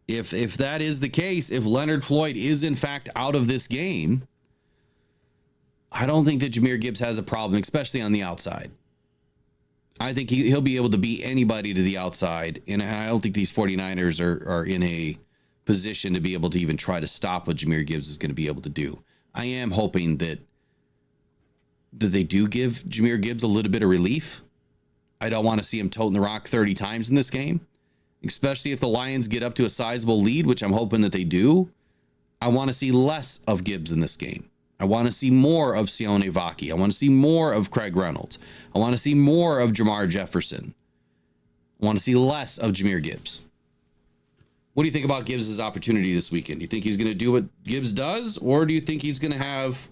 If that is the case, if Leonard Floyd is in fact out of this game, I don't think that Jahmyr Gibbs has a problem, especially on the outside. I think he'll be able to beat anybody to the outside, and I don't think these 49ers are in a position to be able to even try to stop what Jahmyr Gibbs is going to be able to do. I am hoping that they do give Jahmyr Gibbs a little bit of relief. I don't want to see him toting the rock 30 times in this game, especially if the Lions get up to a sizable lead, which I'm hoping that they do. I want to see less of Gibbs in this game. I want to see more of Sione Vaki. I want to see more of Craig Reynolds. I want to see more of Jamar Jefferson. I want to see less of Jahmyr Gibbs. What do you think about Gibbs' opportunity this weekend? Do you think he's going to do what Gibbs does, or do you think he's going to have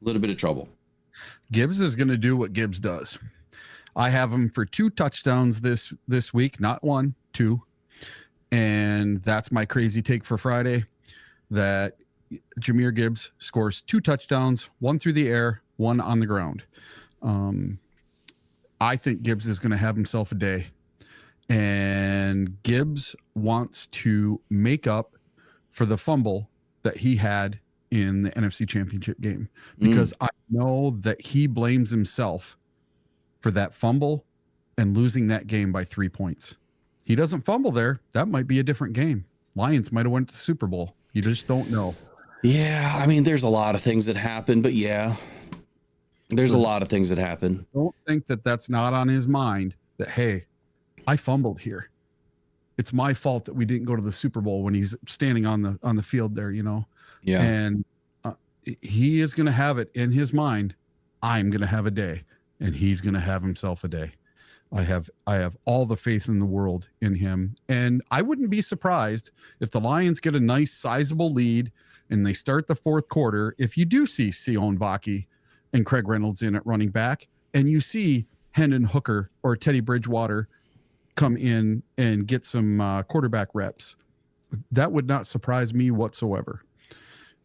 a little bit of trouble? Gibbs is going to do what Gibbs does. I have him for 2 touchdowns this week, not 1, 2. And that's my crazy take for Friday, that Jahmyr Gibbs scores 2 touchdowns, 1 through the air, 1 on the ground. I think Gibbs is going to have himself a day. And Gibbs wants to make up for the fumble that he had in the NFC Championship game, because I know that he blames himself for that fumble and losing that game by 3 points. He doesn't fumble there, that might be a different game. Lions might have went to the Super Bowl. You just don't know. Yeah, I mean, there's a lot of things that happen, but yeah, there's a lot of things that happen. Don't think that that's not on his mind, that, hey, I fumbled here. It's my fault that we didn't go to the Super Bowl, when he's standing on the field there, you know? Yeah. And he is going to have it in his mind. I'm going to have a day, and he's going to have himself a day. I have all the faith in the world in him. And I wouldn't be surprised if the Lions get a nice sizable lead and they start the fourth quarter, if you do see Sion Vaki and Craig Reynolds in at running back, and you see Hendon Hooker or Teddy Bridgewater come in and get some quarterback reps, that would not surprise me whatsoever.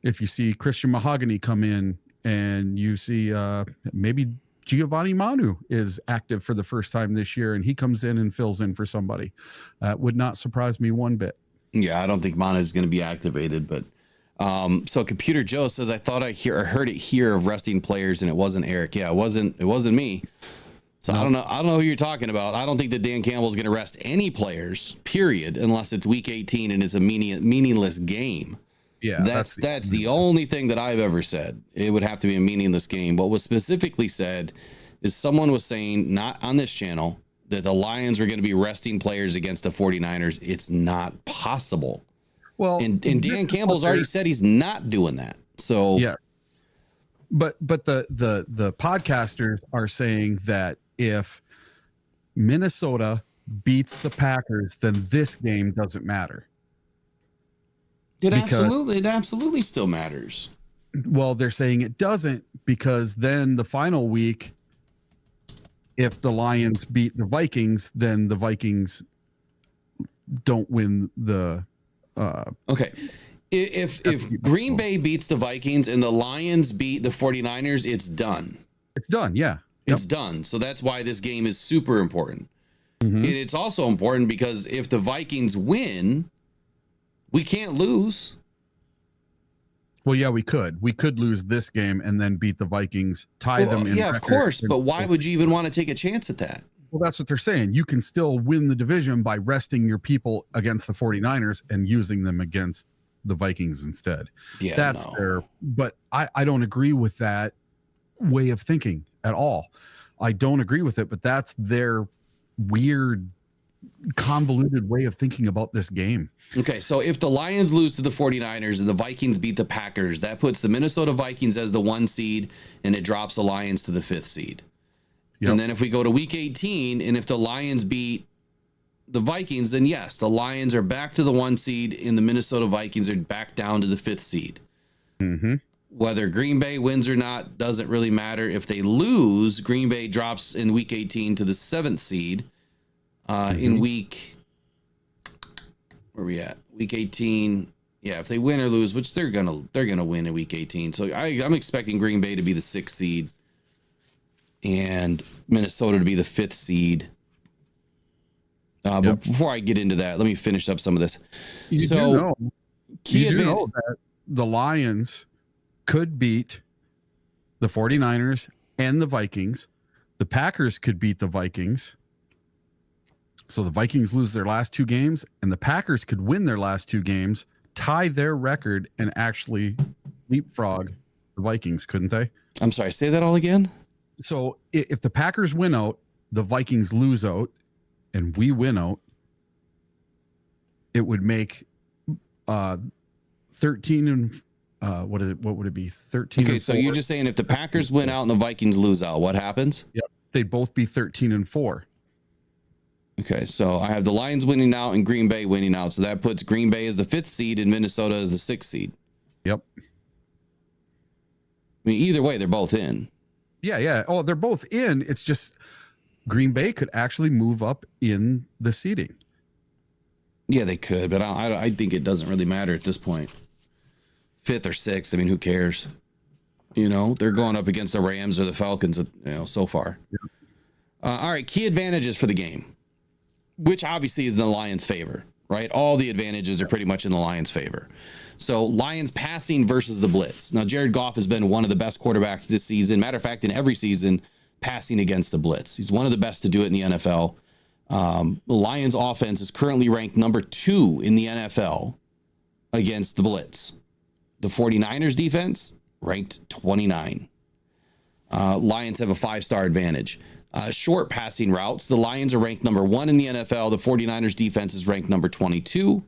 If you see Christian Mahogany come in and you see maybe Giovanni Manu is active for the first time this year and he comes in and fills in for somebody, that would not surprise me one bit. Yeah, I don't think Manu is going to be activated, but so Computer Joe says, I thought I heard it here of resting players and it wasn't Eric. Yeah, it wasn't me. So no. I don't know who you're talking about. I don't think that Dan Campbell is going to rest any players, period, unless it's week 18 and it's a meaningless game. Yeah, that's the only thing that I've ever said. It would have to be a meaningless game. What was specifically said is someone was saying, not on this channel, that the Lions were going to be resting players against the 49ers. It's not possible. Well, and Dan Campbell's already said he's not doing that. So yeah, but the podcasters are saying that if Minnesota beats the Packers, then this game doesn't matter. It absolutely still matters. Well, they're saying it doesn't, because then the final week, if the Lions beat the Vikings, then the Vikings don't win the okay. If Green Bay beats the Vikings and the Lions beat the 49ers, it's done. It's done, yeah. It's done. So that's why this game is super important. Mm-hmm. It's also important because if the Vikings win, we can't lose. Well, yeah, we could. We could lose this game and then beat the Vikings, tie them in. Yeah, of course. But why would you even want to take a chance at that? Well, that's what they're saying. You can still win the division by resting your people against the 49ers and using them against the Vikings instead. Yeah, that's their. But I don't agree with that way of thinking at all. I don't agree with it, but that's their weird, convoluted way of thinking about this game. Okay, so if the Lions lose to the 49ers and the Vikings beat the Packers, that puts the Minnesota Vikings as the 1 seed and it drops the Lions to the 5th seed. Yep. And then if we go to week 18 and if the Lions beat the Vikings, then yes, the Lions are back to the 1 seed and the Minnesota Vikings are back down to the 5th seed. Mm-hmm. Whether Green Bay wins or not doesn't really matter. If they lose, Green Bay drops in week 18 to the 7th seed. In week, where are we at? Week 18. Yeah, if they win or lose, which they're gonna win in week 18. So I'm expecting Green Bay to be the 6th seed and Minnesota to be the 5th seed. But before I get into that, let me finish up some of this. You do know that the Lions could beat the 49ers and the Vikings. The Packers could beat the Vikings. So the Vikings lose their last 2 games and the Packers could win their last 2 games, tie their record, and actually leapfrog the Vikings, couldn't they? I'm sorry, say that all again. So if the Packers win out, the Vikings lose out, and we win out, it would make 13 and what would it be? 13. Okay, so you're just saying if the Packers win out and the Vikings lose out, what happens? Yep, they'd both be 13-4. Okay, so I have the Lions winning out and Green Bay winning out. So that puts Green Bay as the 5th seed and Minnesota as the 6th seed. Yep. I mean, either way, they're both in. Yeah. Oh, they're both in. It's just Green Bay could actually move up in the seeding. Yeah, they could, but I think it doesn't really matter at this point. 5th or 6th, I mean, who cares? You know, they're going up against the Rams or the Falcons, so far. Yep. All right, key advantages for the game, which obviously is in the Lions' favor, right? All the advantages are pretty much in the Lions' favor. So Lions passing versus the blitz. Now, Jared Goff has been one of the best quarterbacks this season. Matter of fact, in every season, passing against the blitz. He's one of the best to do it in the NFL. The Lions' offense is currently ranked number 2 in the NFL against the blitz. The 49ers defense, ranked 29. Lions have a 5-star advantage. Short passing routes, the Lions are ranked number 1 in the NFL. The 49ers defense is ranked number 22.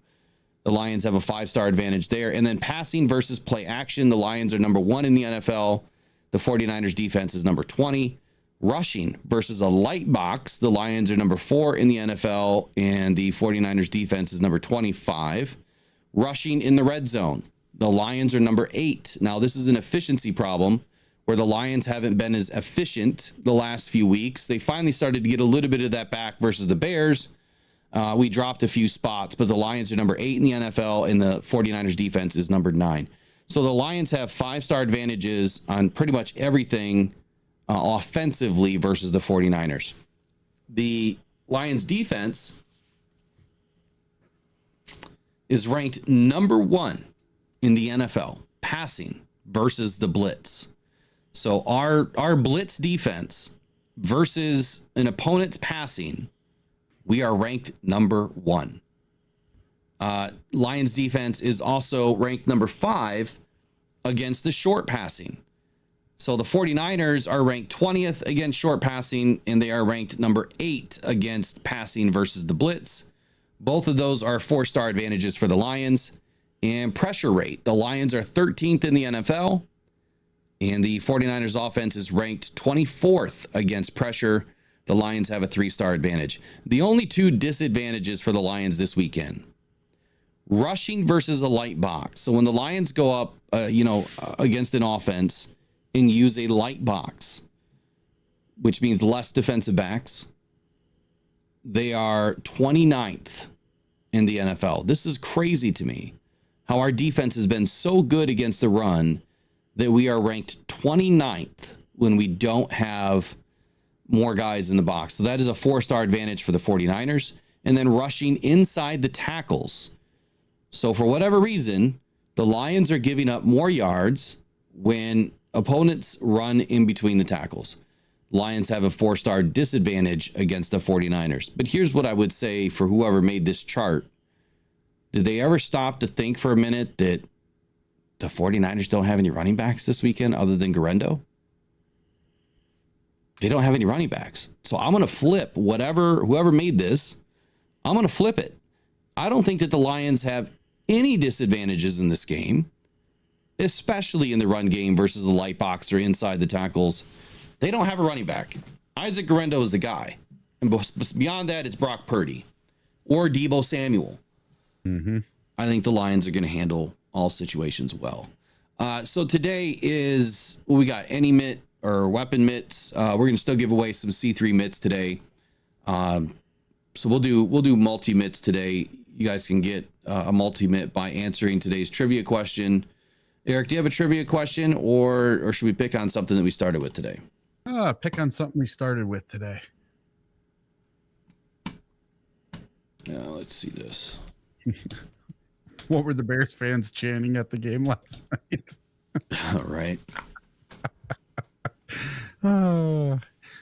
The Lions have a 5-star advantage there. And then passing versus play action, the Lions are number 1 in the NFL. The 49ers defense is number 20. Rushing versus a light box, the Lions are number 4 in the NFL, and the 49ers defense is number 25. Rushing in the red zone, The Lions are number 8. Now, this is an efficiency problem where the Lions haven't been as efficient the last few weeks. They finally started to get a little bit of that back versus the Bears. We dropped a few spots, but the Lions are number 8 in the NFL, and the 49ers defense is number 9. So the Lions have 5-star advantages on pretty much everything offensively versus the 49ers. The Lions defense is ranked number 1 in the NFL passing versus the blitz. So our blitz defense versus an opponent's passing, we are ranked number 1. Lions defense is also ranked number 5 against the short passing. So the 49ers are ranked 20th against short passing, and they are ranked number 8 against passing versus the blitz. Both of those are 4-star advantages for the Lions. And pressure rate, the Lions are 13th in the NFL, and the 49ers offense is ranked 24th against pressure. The Lions have a 3-star advantage. The only 2 disadvantages for the Lions this weekend: rushing versus a light box. So when the Lions go up, against an offense and use a light box, which means less defensive backs, they are 29th in the NFL. This is crazy to me, how our defense has been so good against the run that we are ranked 29th when we don't have more guys in the box. So that is a 4-star advantage for the 49ers. And then rushing inside the tackles. So for whatever reason, the Lions are giving up more yards when opponents run in between the tackles. Lions have a 4-star disadvantage against the 49ers. But here's what I would say for whoever made this chart. Did they ever stop to think for a minute that the 49ers don't have any running backs this weekend other than Garendo? They don't have any running backs. So I'm going to flip whoever made this, I'm going to flip it. I don't think that the Lions have any disadvantages in this game, especially in the run game versus the light box or inside the tackles. They don't have a running back. Isaac Garendo is the guy. And beyond that, it's Brock Purdy or Deebo Samuel. Mm-hmm. I think the Lions are going to handle all situations well. So today is, we got any mitt or weapon mitts. We're going to still give away some C3 mitts today. So we'll do multi mitts today. You guys can get a multi mitt by answering today's trivia question. Eric, do you have a trivia question, or should we pick on something that we started with today? Pick on something we started with today. Let's see this. What were the Bears fans chanting at the game last night? All right.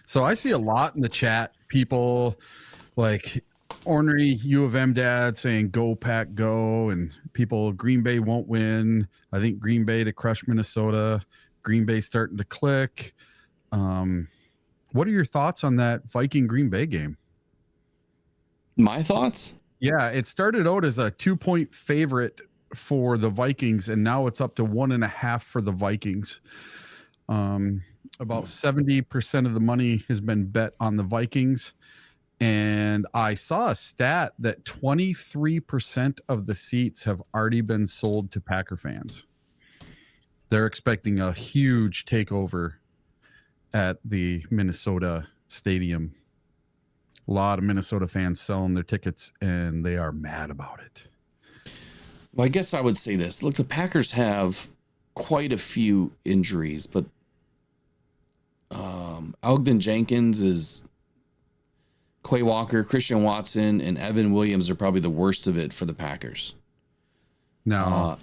So I see a lot in the chat, people like ornery U of M dad saying go Pack go, and people Green Bay won't win. I think Green Bay to crush Minnesota. Green Bay starting to click. What are your thoughts on that Viking Green Bay game? My thoughts? Yeah, it started out as a 2-point favorite for the Vikings, and now it's up to 1.5 for the Vikings. About 70% of the money has been bet on the Vikings. And I saw a stat that 23% of the seats have already been sold to Packer fans. They're expecting a huge takeover at the Minnesota stadium. A lot of Minnesota fans selling their tickets, and they are mad about it. Well, I guess I would say this. Look, the Packers have quite a few injuries, but Ogden Jenkins is Quay Walker, Christian Watson, and Evan Williams are probably the worst of it for the Packers. Now,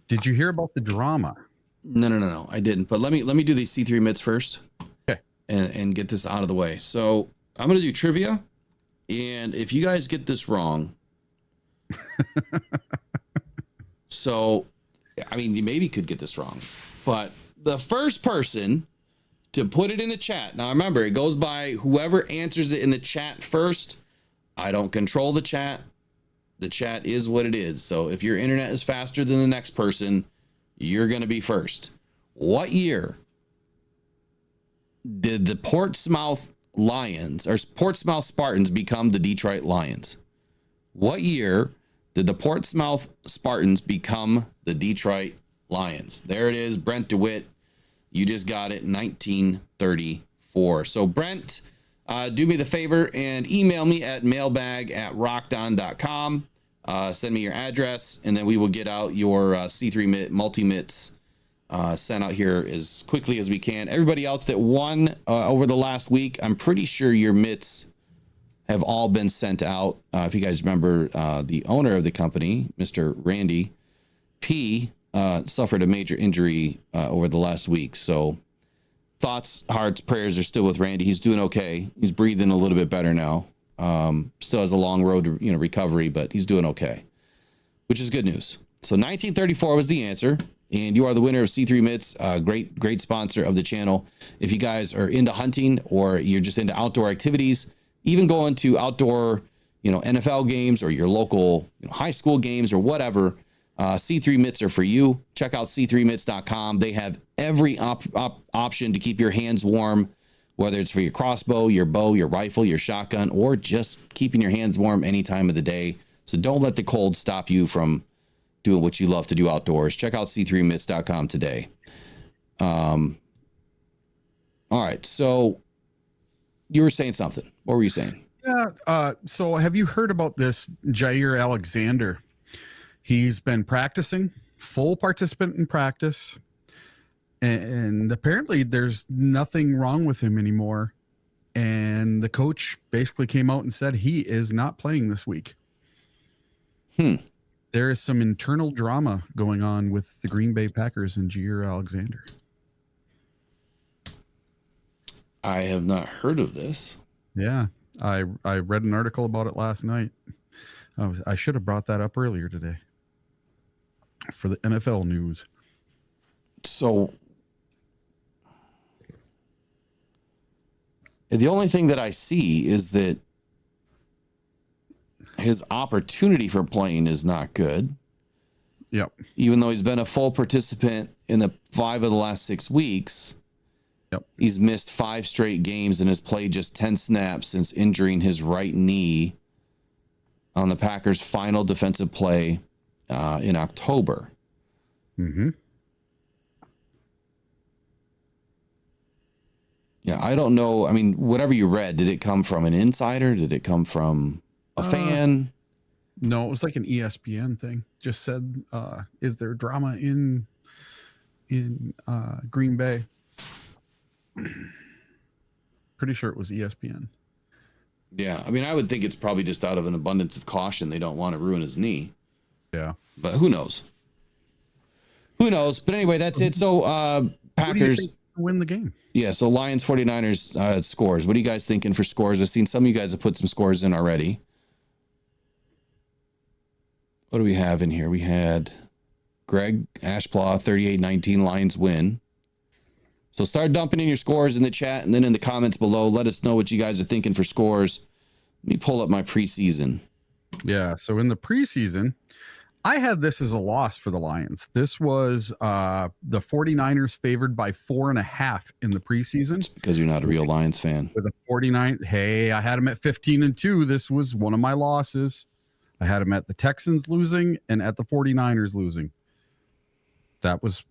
did you hear about the drama? No, I didn't. But let me do these C3 mitts first. Okay. And get this out of the way. So I'm going to do trivia. And if you guys get this wrong, so, I mean, you maybe could get this wrong. But the first person to put it in the chat. Now, remember, it goes by whoever answers it in the chat first. I don't control the chat. The chat is what it is. So if your internet is faster than the next person, you're going to be first. What year did the Portsmouth Lions or Portsmouth Spartans become the Detroit Lions? What year Did the Portsmouth Spartans become the Detroit Lions? There it is, Brent DeWitt. You just got it, 1934. So Brent, do me the favor and email me at mailbag@rockdon.com. Send me your address, and then we will get out your C3 multi-mitts sent out here as quickly as we can. Everybody else that won over the last week, I'm pretty sure your mitts have all been sent out. If you guys remember, the owner of the company, Mr. Randy P., suffered a major injury over the last week. So thoughts, hearts, prayers are still with Randy. He's doing okay. He's breathing a little bit better now. Still has a long road to recovery, but he's doing okay, which is good news. So 1934 was the answer, and you are the winner of C3 Mitts. Great sponsor of the channel. If you guys are into hunting or you're just into outdoor activities, even going to outdoor, NFL games or your local high school games or whatever, C3 Mitts are for you. Check out c3mitts.com. They have every option to keep your hands warm, whether it's for your crossbow, your bow, your rifle, your shotgun, or just keeping your hands warm any time of the day. So don't let the cold stop you from doing what you love to do outdoors. Check out c3mitts.com today. All right. So you were saying something. What were you saying? Yeah. So have you heard about this Jair Alexander? He's been practicing, full participant in practice, and apparently there's nothing wrong with him anymore. And the coach basically came out and said he is not playing this week. There is some internal drama going on with the Green Bay Packers and Jair Alexander. I have not heard of this. Yeah, I read an article about it last night. I should have brought that up earlier today for the NFL news. So the only thing that I see is that his opportunity for playing is not good. Yep. Even though he's been a full participant in the 5 of the last 6 weeks. Yep. He's missed 5 straight games and has played just 10 snaps since injuring his right knee on the Packers' final defensive play in October. Mm-hmm. Yeah, I don't know. I mean, whatever you read, did it come from an insider? Did it come from a fan? No, it was like an ESPN thing. Just said, is there drama in Green Bay? Pretty sure it was ESPN. Yeah, I mean, I would think it's probably just out of an abundance of caution. They don't want to ruin his knee. Yeah. But who knows? Who knows? But anyway, that's it. So Who do you Packers think will win the game? Yeah, so Lions 49ers scores. What are you guys thinking for scores? I've seen some of you guys have put some scores in already. What do we have in here? We had Greg Ashplaw, 38-19, Lions win. So start dumping in your scores in the chat and then in the comments below. Let us know what you guys are thinking for scores. Let me pull up my preseason. Yeah, so in the preseason, I had this as a loss for the Lions. This was the 49ers favored by 4.5 in the preseason. Because you're not a real Lions fan. With a 49, hey, I had them at 15-2. This was one of my losses. I had them at the Texans losing and at the 49ers losing. That was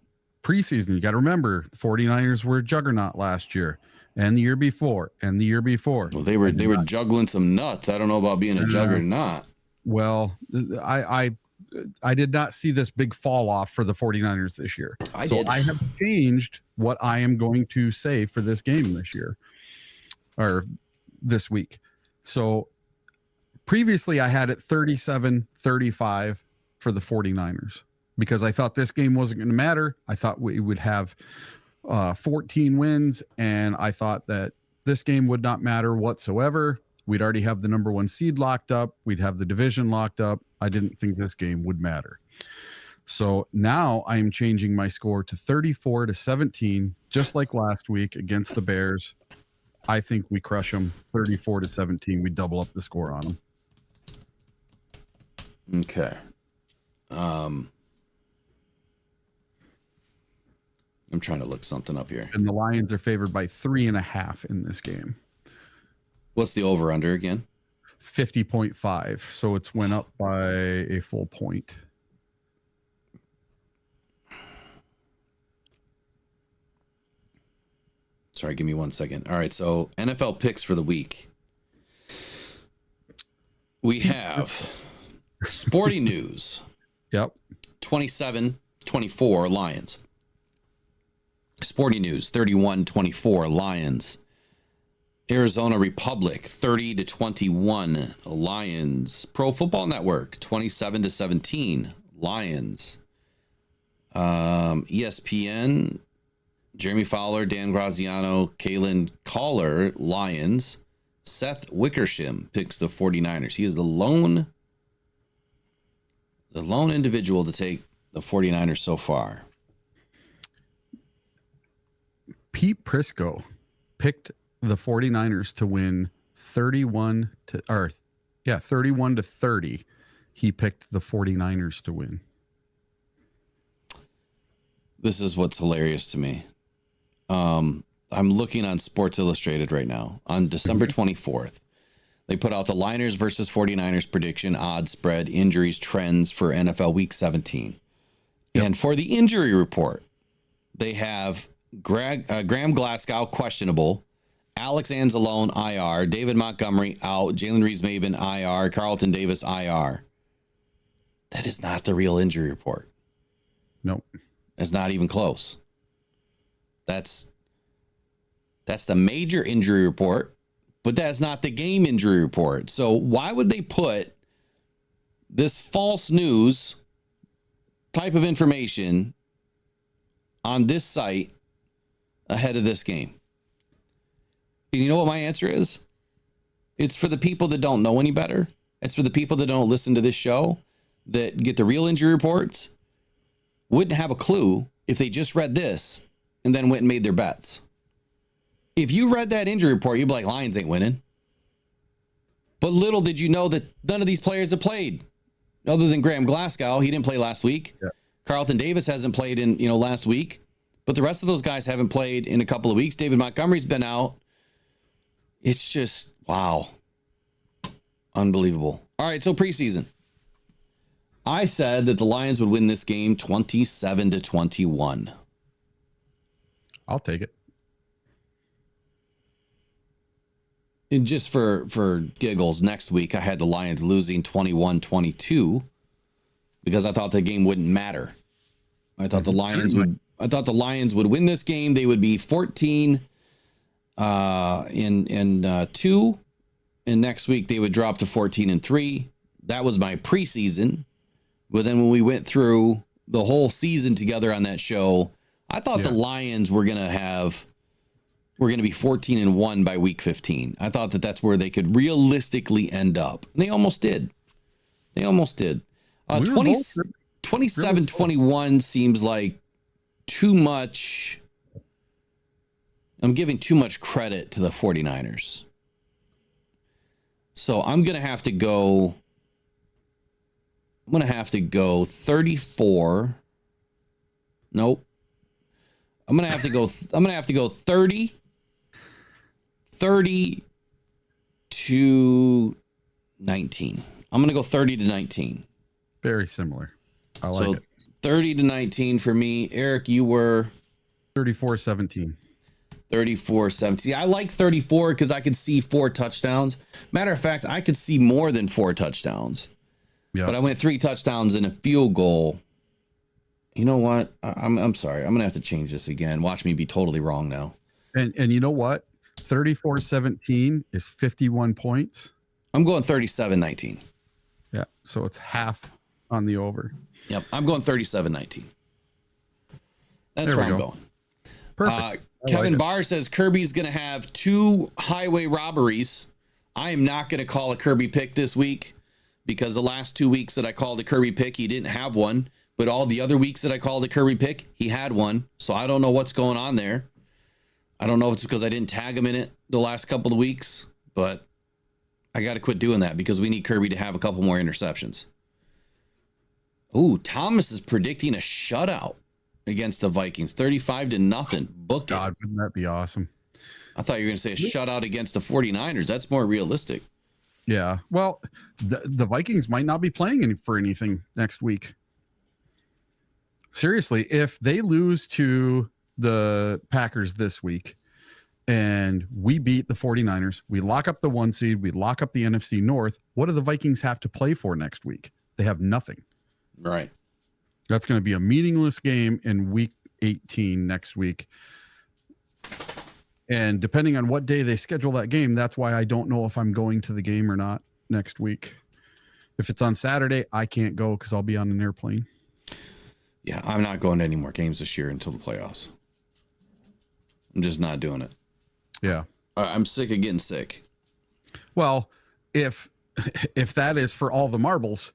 preseason. You got to remember, the 49ers were a juggernaut last year and the year before and the year before. Well, they were juggling some nuts. I don't know about being a juggernaut. Well, I did not see this big fall off for the 49ers this year. I have changed what I am going to say for this game this year or this week. So previously I had it 37-35 for the 49ers because I thought this game wasn't going to matter. I thought we would have 14 wins, and I thought that this game would not matter whatsoever. We'd already have the number 1 seed locked up. We'd have the division locked up. I didn't think this game would matter. So now I am changing my score to 34-17, just like last week against the Bears. I think we crush them 34-17. We double up the score on them. Okay. I'm trying to look something up here. And the Lions are favored by 3.5 in this game. What's the over-under again? 50.5. So it's went up by a full point. Sorry, give me 1 second. All right, so NFL picks for the week. We have Sporting News. Yep. 27-24 Lions. Sporting News 31-24 Lions. Arizona Republic 30-21 Lions. Pro Football Network 27-17 Lions. ESPN Jeremy Fowler, Dan Graziano, Kalen Collar, Lions. Seth Wickersham picks the 49ers. He is the lone individual to take the 49ers so far. Pete Prisco picked the 49ers to win 31 to 30. He picked the 49ers to win. This is what's hilarious to me. I'm looking on Sports Illustrated right now. On December 24th, they put out the Liners versus 49ers prediction, odds, spread, injuries, trends for NFL Week 17. Yep. And for the injury report, they have Graham Glasgow, questionable. Alex Anzalone, IR. David Montgomery, out. Jalen Reeves-Maben, IR. Carlton Davis, IR. That is not the real injury report. Nope. It's not even close. That's the major injury report, but that's not the game injury report. So why would they put this false news type of information on this site ahead of this game? And you know what my answer is? It's for the people that don't know any better. It's for the people that don't listen to this show, that get the real injury reports, wouldn't have a clue if they just read this and then went and made their bets. If you read that injury report, you'd be like, Lions ain't winning. But little did you know that none of these players have played. Other than Graham Glasgow, he didn't play last week. Yeah. Carlton Davis hasn't played in last week. But the rest of those guys haven't played in a couple of weeks. David Montgomery's been out. It's just, wow. Unbelievable. All right, so preseason. I said that the Lions would win this game 27-21. I'll take it. And just for giggles, next week I had the Lions losing 21-22 because I thought the game wouldn't matter. I thought the Lions would win this game. They would be 14 in 2, and next week they would drop to 14-3. That was my preseason. But then when we went through the whole season together on that show, I thought the Lions were going to be 14-1 by week 15. I thought that that's where they could realistically end up. And they almost did. 27-21 seems like too much. I'm giving too much credit to the 49ers. So I'm going to have to go 34. Nope. I'm going to have to go 30 to 19. I'm going to go 30 to 19. Very similar. I like it. 30 to 19 for me. Eric, you were 34-17. 34-17. I like 34 because I could see 4 touchdowns. Matter of fact, I could see more than 4 touchdowns. Yeah. But I went 3 touchdowns and a field goal. You know what? I'm sorry. I'm going to have to change this again. Watch me be totally wrong now. And you know what? 34-17 is 51 points. I'm going 37-19. Yeah. So it's half on the over. Yep. I'm going 37-19. That's where I'm going. Perfect. Kevin Barr says Kirby's going to have 2 highway robberies. I am not going to call a Kirby pick this week because the last 2 weeks that I called a Kirby pick, he didn't have one. But all the other weeks that I called a Kirby pick, he had one. So I don't know what's going on there. I don't know if it's because I didn't tag him in it the last couple of weeks, but I got to quit doing that because we need Kirby to have a couple more interceptions. Ooh, Thomas is predicting a shutout against the Vikings, 35-0. Book it. God, wouldn't that be awesome? I thought you were going to say a shutout against the 49ers. That's more realistic. Yeah. Well, the Vikings might not be playing for anything next week. Seriously, if they lose to the Packers this week and we beat the 49ers, we lock up the 1 seed, we lock up the NFC North, what do the Vikings have to play for next week? They have nothing. Right. That's going to be a meaningless game in week 18 next week. And depending on what day they schedule that game, that's why I don't know if I'm going to the game or not next week. If it's on Saturday, I can't go because I'll be on an airplane. Yeah, I'm not going to any more games this year until the playoffs. I'm just not doing it. Yeah. I'm sick of getting sick. Well, if that is for all the marbles,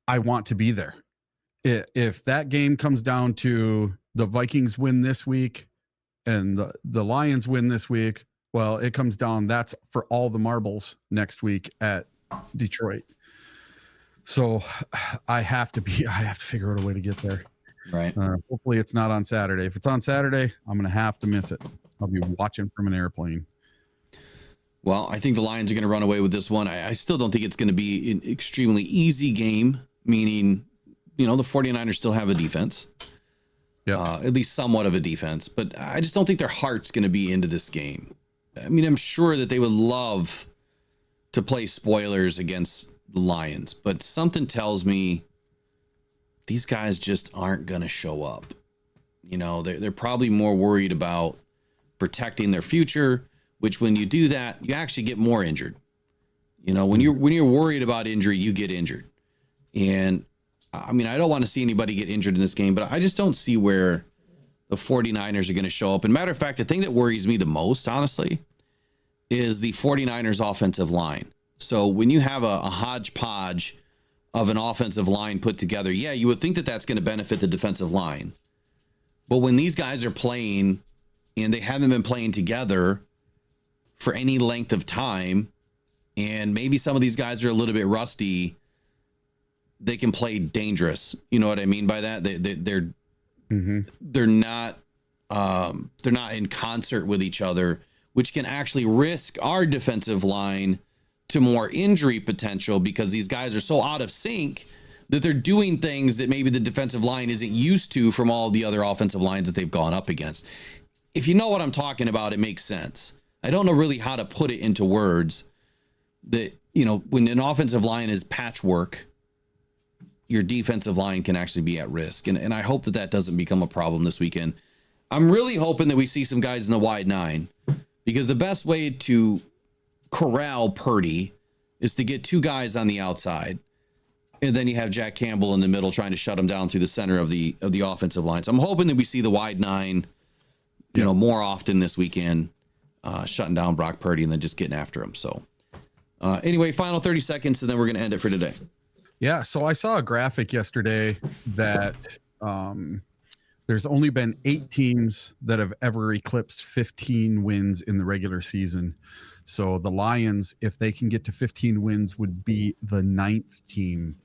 I want to be there. If that game comes down to the Vikings win this week and the Lions win this week, well, it comes down, that's for all the marbles next week at Detroit. So I have to figure out a way to get there. Right. Hopefully it's not on Saturday. If it's on Saturday, I'm going to have to miss it. I'll be watching from an airplane. Well, I think the Lions are going to run away with this one. I still don't think it's going to be an extremely easy game, meaning, the 49ers still have a defense. Yeah. At least somewhat of a defense. But I just don't think their heart's going to be into this game. I mean, I'm sure that they would love to play spoilers against the Lions, but something tells me these guys just aren't going to show up. They're probably more worried about protecting their future, which when you do that, you actually get more injured. When you're worried about injury, you get injured. And I mean, I don't want to see anybody get injured in this game, but I just don't see where the 49ers are going to show up. And matter of fact, the thing that worries me the most, honestly, is the 49ers offensive line. So when you have a hodgepodge of an offensive line put together, yeah, you would think that that's going to benefit the defensive line. But when these guys are playing and they haven't been playing together for any length of time, and maybe some of these guys are a little bit rusty, they can play dangerous. You know what I mean by that? They're not in concert with each other, which can actually risk our defensive line to more injury potential because these guys are so out of sync that they're doing things that maybe the defensive line isn't used to from all the other offensive lines that they've gone up against. If you know what I'm talking about, it makes sense. I don't know really how to put it into words that, when an offensive line is patchwork, your defensive line can actually be at risk. And I hope that doesn't become a problem this weekend. I'm really hoping that we see some guys in the wide nine, because the best way to corral Purdy is to get two guys on the outside, and then you have Jack Campbell in the middle trying to shut him down through the center of the offensive line. So I'm hoping that we see the wide nine, more often this weekend, shutting down Brock Purdy and then just getting after him. So anyway, final 30 seconds, and then we're going to end it for today. Yeah. So I saw a graphic yesterday that there's only been 8 teams that have ever eclipsed 15 wins in the regular season. So the Lions, if they can get to 15 wins, would be the 9th team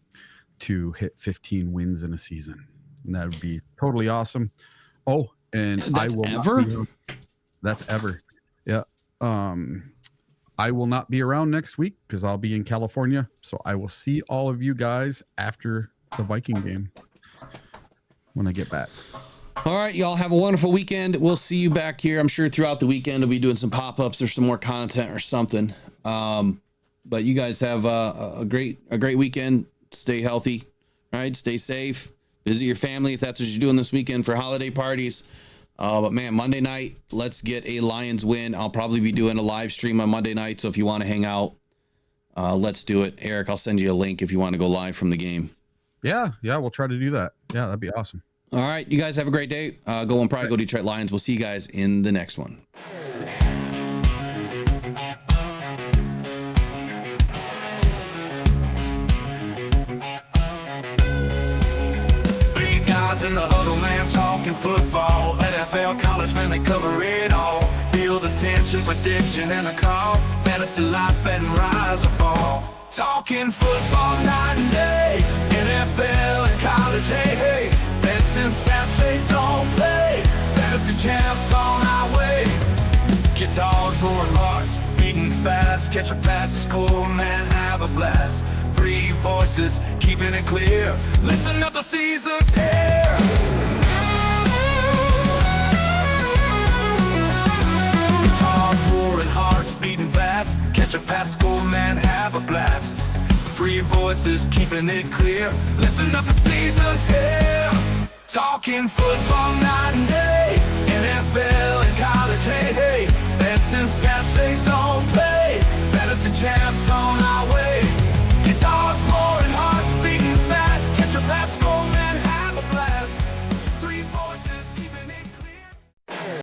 to hit 15 wins in a season. And that would be totally awesome. Oh, and that's I will ever? That's ever. Yeah. I will not be around next week because I'll be in California. So I will see all of you guys after the Viking game when I get back. All right, y'all have a wonderful weekend. We'll see you back here. I'm sure throughout the weekend we'll be doing some pop-ups or some more content or something. But you guys have a great weekend. Stay healthy, all right? Stay safe. Visit your family if that's what you're doing this weekend for holiday parties. But man, Monday night, let's get a Lions win. I'll probably be doing a live stream on Monday night, so if you want to hang out, let's do it. Eric, I'll send you a link if you want to go live from the game. Yeah, we'll try to do that. Yeah, that'd be awesome. All right, you guys have a great day. Go and probably go Detroit Lions. We'll see you guys in the next one. Big guys in the huddle, man, talking football. NFL, college, man, they cover it all. Feel the tension, prediction, and the call. Fantasy life, betting rise or fall. Talking football night and day. NFL and college, hey. Bets and stats, they don't play. Fantasy champs on our way. Guitars, roaring hearts, beating fast. Catch a pass, score, man. voices keeping it clear. Listen up, the season's here. Guitars roaring, hearts beating fast. Catch a pass, score, man, have a blast. Three voices keeping it clear. Listen up, the season's here. Talking football night and day, NFL and college, hey, hey. And since cats they don't play, fantasy champs on